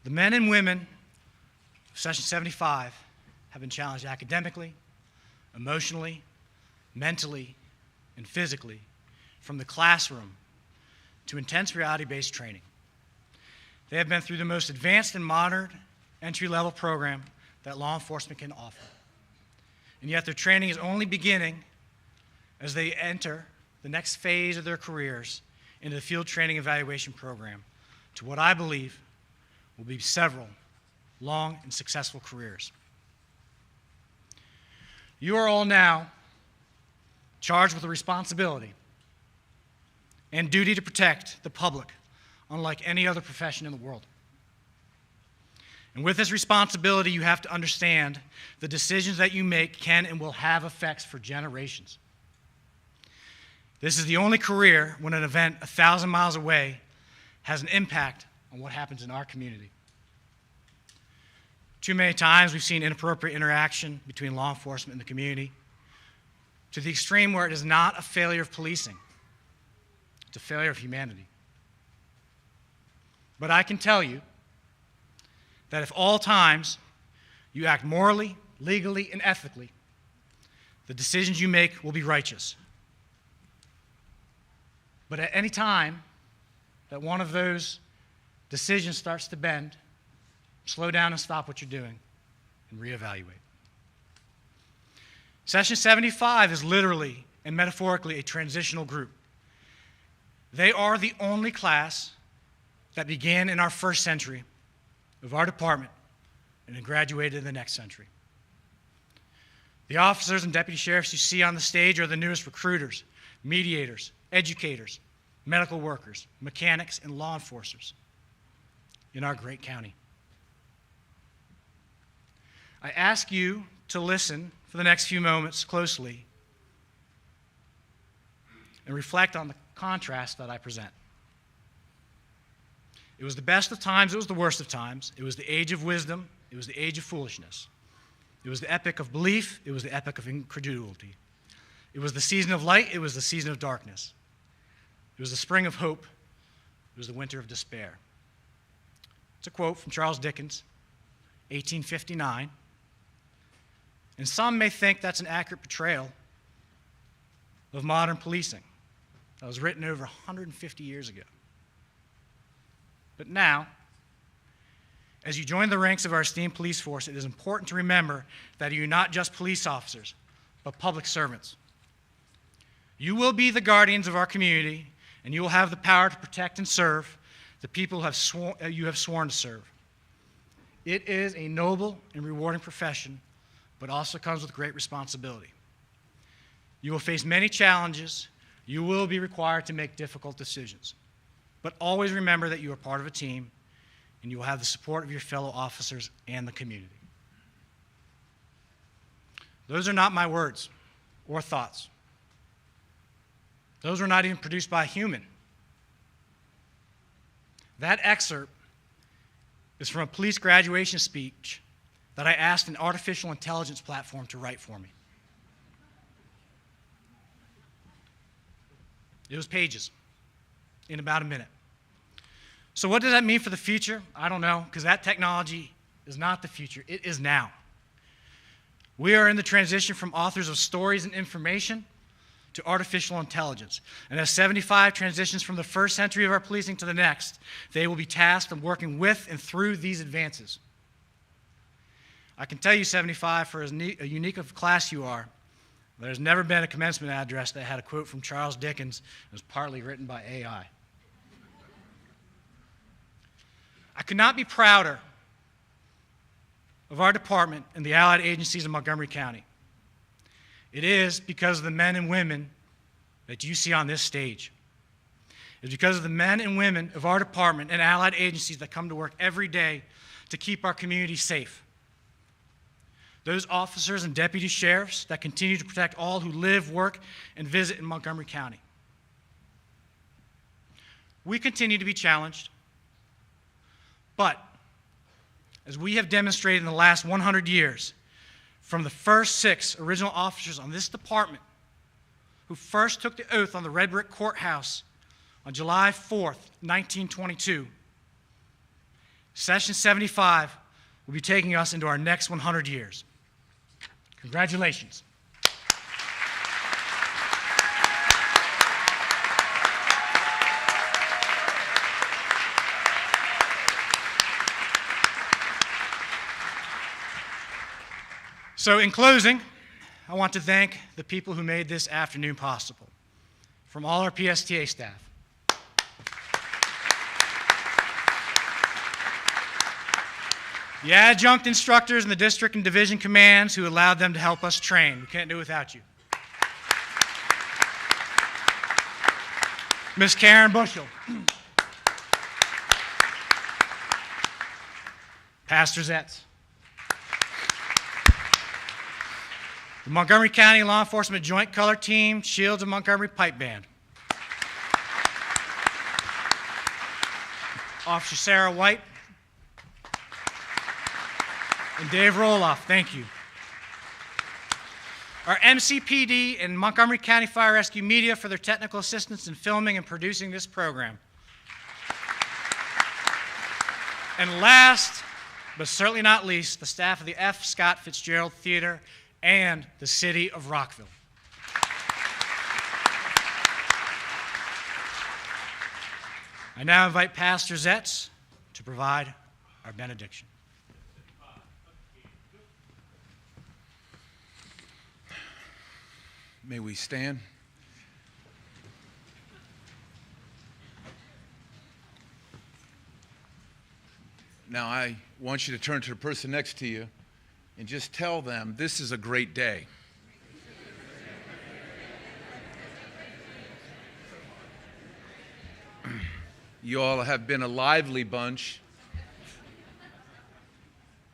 Speaker 1: The men and women of Session 75 have been challenged academically, emotionally, mentally, and physically from the classroom to intense reality-based training. They have been through the most advanced and modern entry-level program that law enforcement can offer. And yet their training is only beginning as they enter the next phase of their careers into the field training evaluation program to what I believe will be several long and successful careers. You are all now charged with the responsibility and duty to protect the public unlike any other profession in the world. And with this responsibility, you have to understand the decisions that you make can and will have effects for generations. This is the only career when an event 1,000 miles away has an impact on what happens in our community. Too many times we've seen inappropriate interaction between law enforcement and the community, to the extreme where it is not a failure of policing, it's a failure of humanity. But I can tell you that if all times you act morally, legally, and ethically, the decisions you make will be righteous. But at any time that one of those decisions starts to bend, slow down and stop what you're doing and reevaluate. Session 75 is literally and metaphorically a transitional group. They are the only class that began in our first century of our department and then graduated in the next century. The officers and deputy sheriffs you see on the stage are the newest recruiters, mediators, educators, medical workers, mechanics, and law enforcers in our great county. I ask you to listen for the next few moments closely and reflect on the contrast that I present. It was the best of times, it was the worst of times. It was the age of wisdom, it was the age of foolishness. It was the epoch of belief, it was the epoch of incredulity. It was the season of light, it was the season of darkness. It was the spring of hope, it was the winter of despair. It's a quote from Charles Dickens, 1859. And some may think that's an accurate portrayal of modern policing. That was written over 150 years ago. But now, as you join the ranks of our esteemed police force, it is important to remember that you're not just police officers, but public servants. You will be the guardians of our community, and you will have the power to protect and serve the people you have sworn to serve. It is a noble and rewarding profession, but also comes with great responsibility. You will face many challenges. You will be required to make difficult decisions. But always remember that you are part of a team, and you will have the support of your fellow officers and the community. Those are not my words or thoughts. Those were not even produced by a human. That excerpt is from a police graduation speech that I asked an artificial intelligence platform to write for me. It was pages in about a minute. So what does that mean for the future? I don't know, because that technology is not the future. It is now. We are in the transition from authors of stories and information to artificial intelligence. And as 75 transitions from the first century of our policing to the next, they will be tasked in working with and through these advances. I can tell you, 75, for as unique of a class you are, there's never been a commencement address that had a quote from Charles Dickens that was partly written by AI. I could not be prouder of our department and the allied agencies in Montgomery County. It is because of the men and women that you see on this stage. It's because of the men and women of our department and allied agencies that come to work every day to keep our community safe. Those officers and deputy sheriffs that continue to protect all who live, work, and visit in Montgomery County. We continue to be challenged, but as we have demonstrated in the last 100 years, from the first 6 original officers on this department who first took the oath on the red brick courthouse on July 4th, 1922, Session 75 will be taking us into our next 100 years. Congratulations. So in closing, I want to thank the people who made this afternoon possible. From all our PSTA staff, the adjunct instructors in the district and division commands who allowed them to help us train. We can't do it without you. Ms. Karen Bushel. Pastor Zetz. The Montgomery County Law Enforcement Joint Color Team, Shields of Montgomery Pipe Band. Officer Sarah White and Dave Roloff, thank you. Our MCPD and Montgomery County Fire Rescue Media for their technical assistance in filming and producing this program. And last, but certainly not least, the staff of the F. Scott Fitzgerald Theater and the City of Rockville. I now invite Pastor Zetz to provide our benediction.
Speaker 3: May we stand? Now, I want you to turn to the person next to you and just tell them this is a great day. You all have been a lively bunch.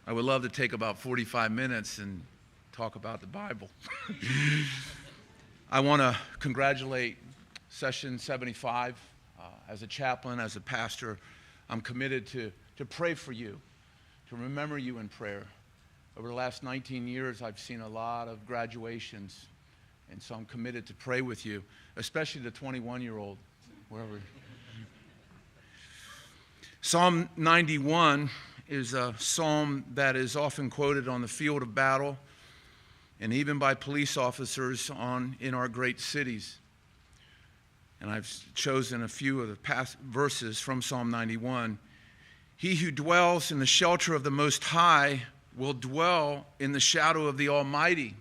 Speaker 3: I would love to take about 45 minutes and talk about the Bible. I want to congratulate Session 75. As a chaplain, as a pastor, I'm committed to pray for you, to remember you in prayer. Over the last 19 years, I've seen a lot of graduations, and so I'm committed to pray with you, especially the 21-year-old, wherever. Psalm 91 is a psalm that is often quoted on the field of battle and even by police officers in our great cities. And I've chosen a few of the past verses from Psalm 91. He who dwells in the shelter of the Most High will dwell in the shadow of the Almighty.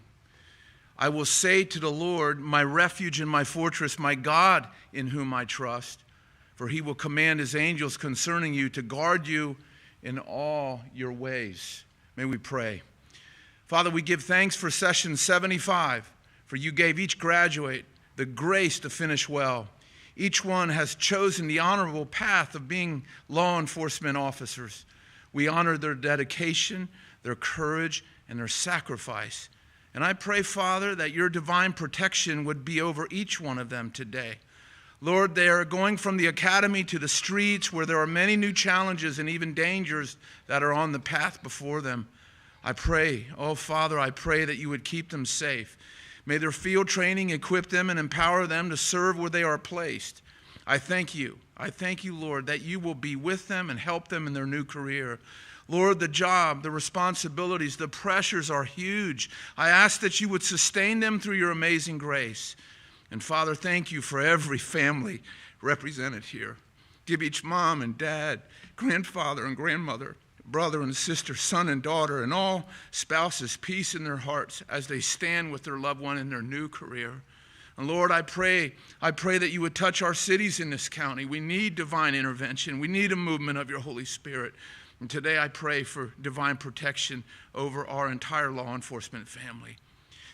Speaker 3: I will say to the Lord, my refuge and my fortress, my God in whom I trust. For he will command his angels concerning you to guard you in all your ways. May we pray. Father, we give thanks for Session 75, for you gave each graduate the grace to finish well. Each one has chosen the honorable path of being law enforcement officers. We honor their dedication, their courage, and their sacrifice. And I pray, Father, that your divine protection would be over each one of them today. Lord, they are going from the academy to the streets where there are many new challenges and even dangers that are on the path before them. I pray, oh Father, I pray that you would keep them safe. May their field training equip them and empower them to serve where they are placed. I thank you, Lord, that you will be with them and help them in their new career. Lord, the job, the responsibilities, the pressures are huge. I ask that you would sustain them through your amazing grace. And Father, thank you for every family represented here. Give each mom and dad, grandfather and grandmother, brother and sister, son and daughter, and all spouses peace in their hearts as they stand with their loved one in their new career. And Lord, I pray that you would touch our cities in this county. We need divine intervention. We need a movement of your Holy Spirit. And today I pray for divine protection over our entire law enforcement family.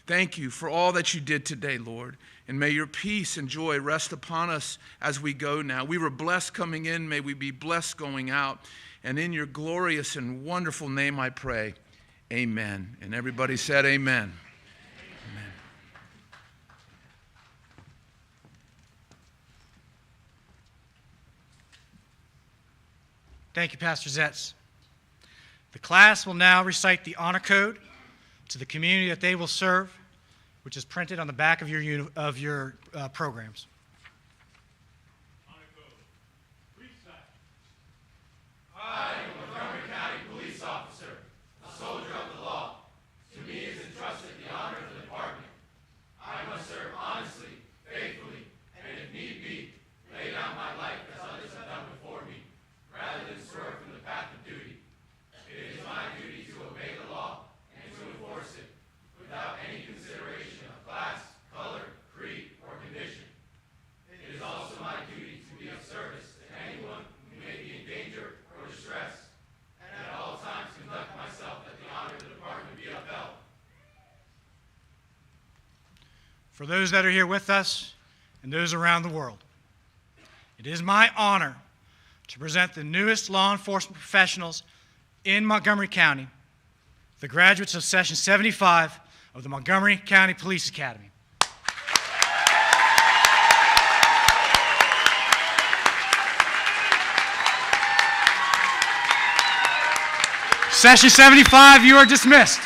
Speaker 3: Thank you for all that you did today, Lord. And may your peace and joy rest upon us as we go now. We were blessed coming in. May we be blessed going out. And in your glorious and wonderful name I pray, amen. And everybody said amen. Amen.
Speaker 1: Thank you, Pastor Zetz. The class will now recite the honor code to the community that they will serve, which is printed on the back of your programs.
Speaker 4: I, Montgomery County police officer, a soldier of the law, to me is entrusted the honor of the department. I must serve honestly, faithfully, and if need be, lay down my life as others have done before me, rather than swerve from the path of duty. It is my duty to obey the law and to enforce it, without any consideration of class, color, creed, or condition. It is also my duty to be of service to anyone who may be in danger or distress, and at all times conduct myself that the honor of the department be upheld.
Speaker 1: For those that are here with us and those around the world, it is my honor to present the newest law enforcement professionals in Montgomery County, the graduates of Session 75 of the Montgomery County Police Academy. Session 75, you are dismissed.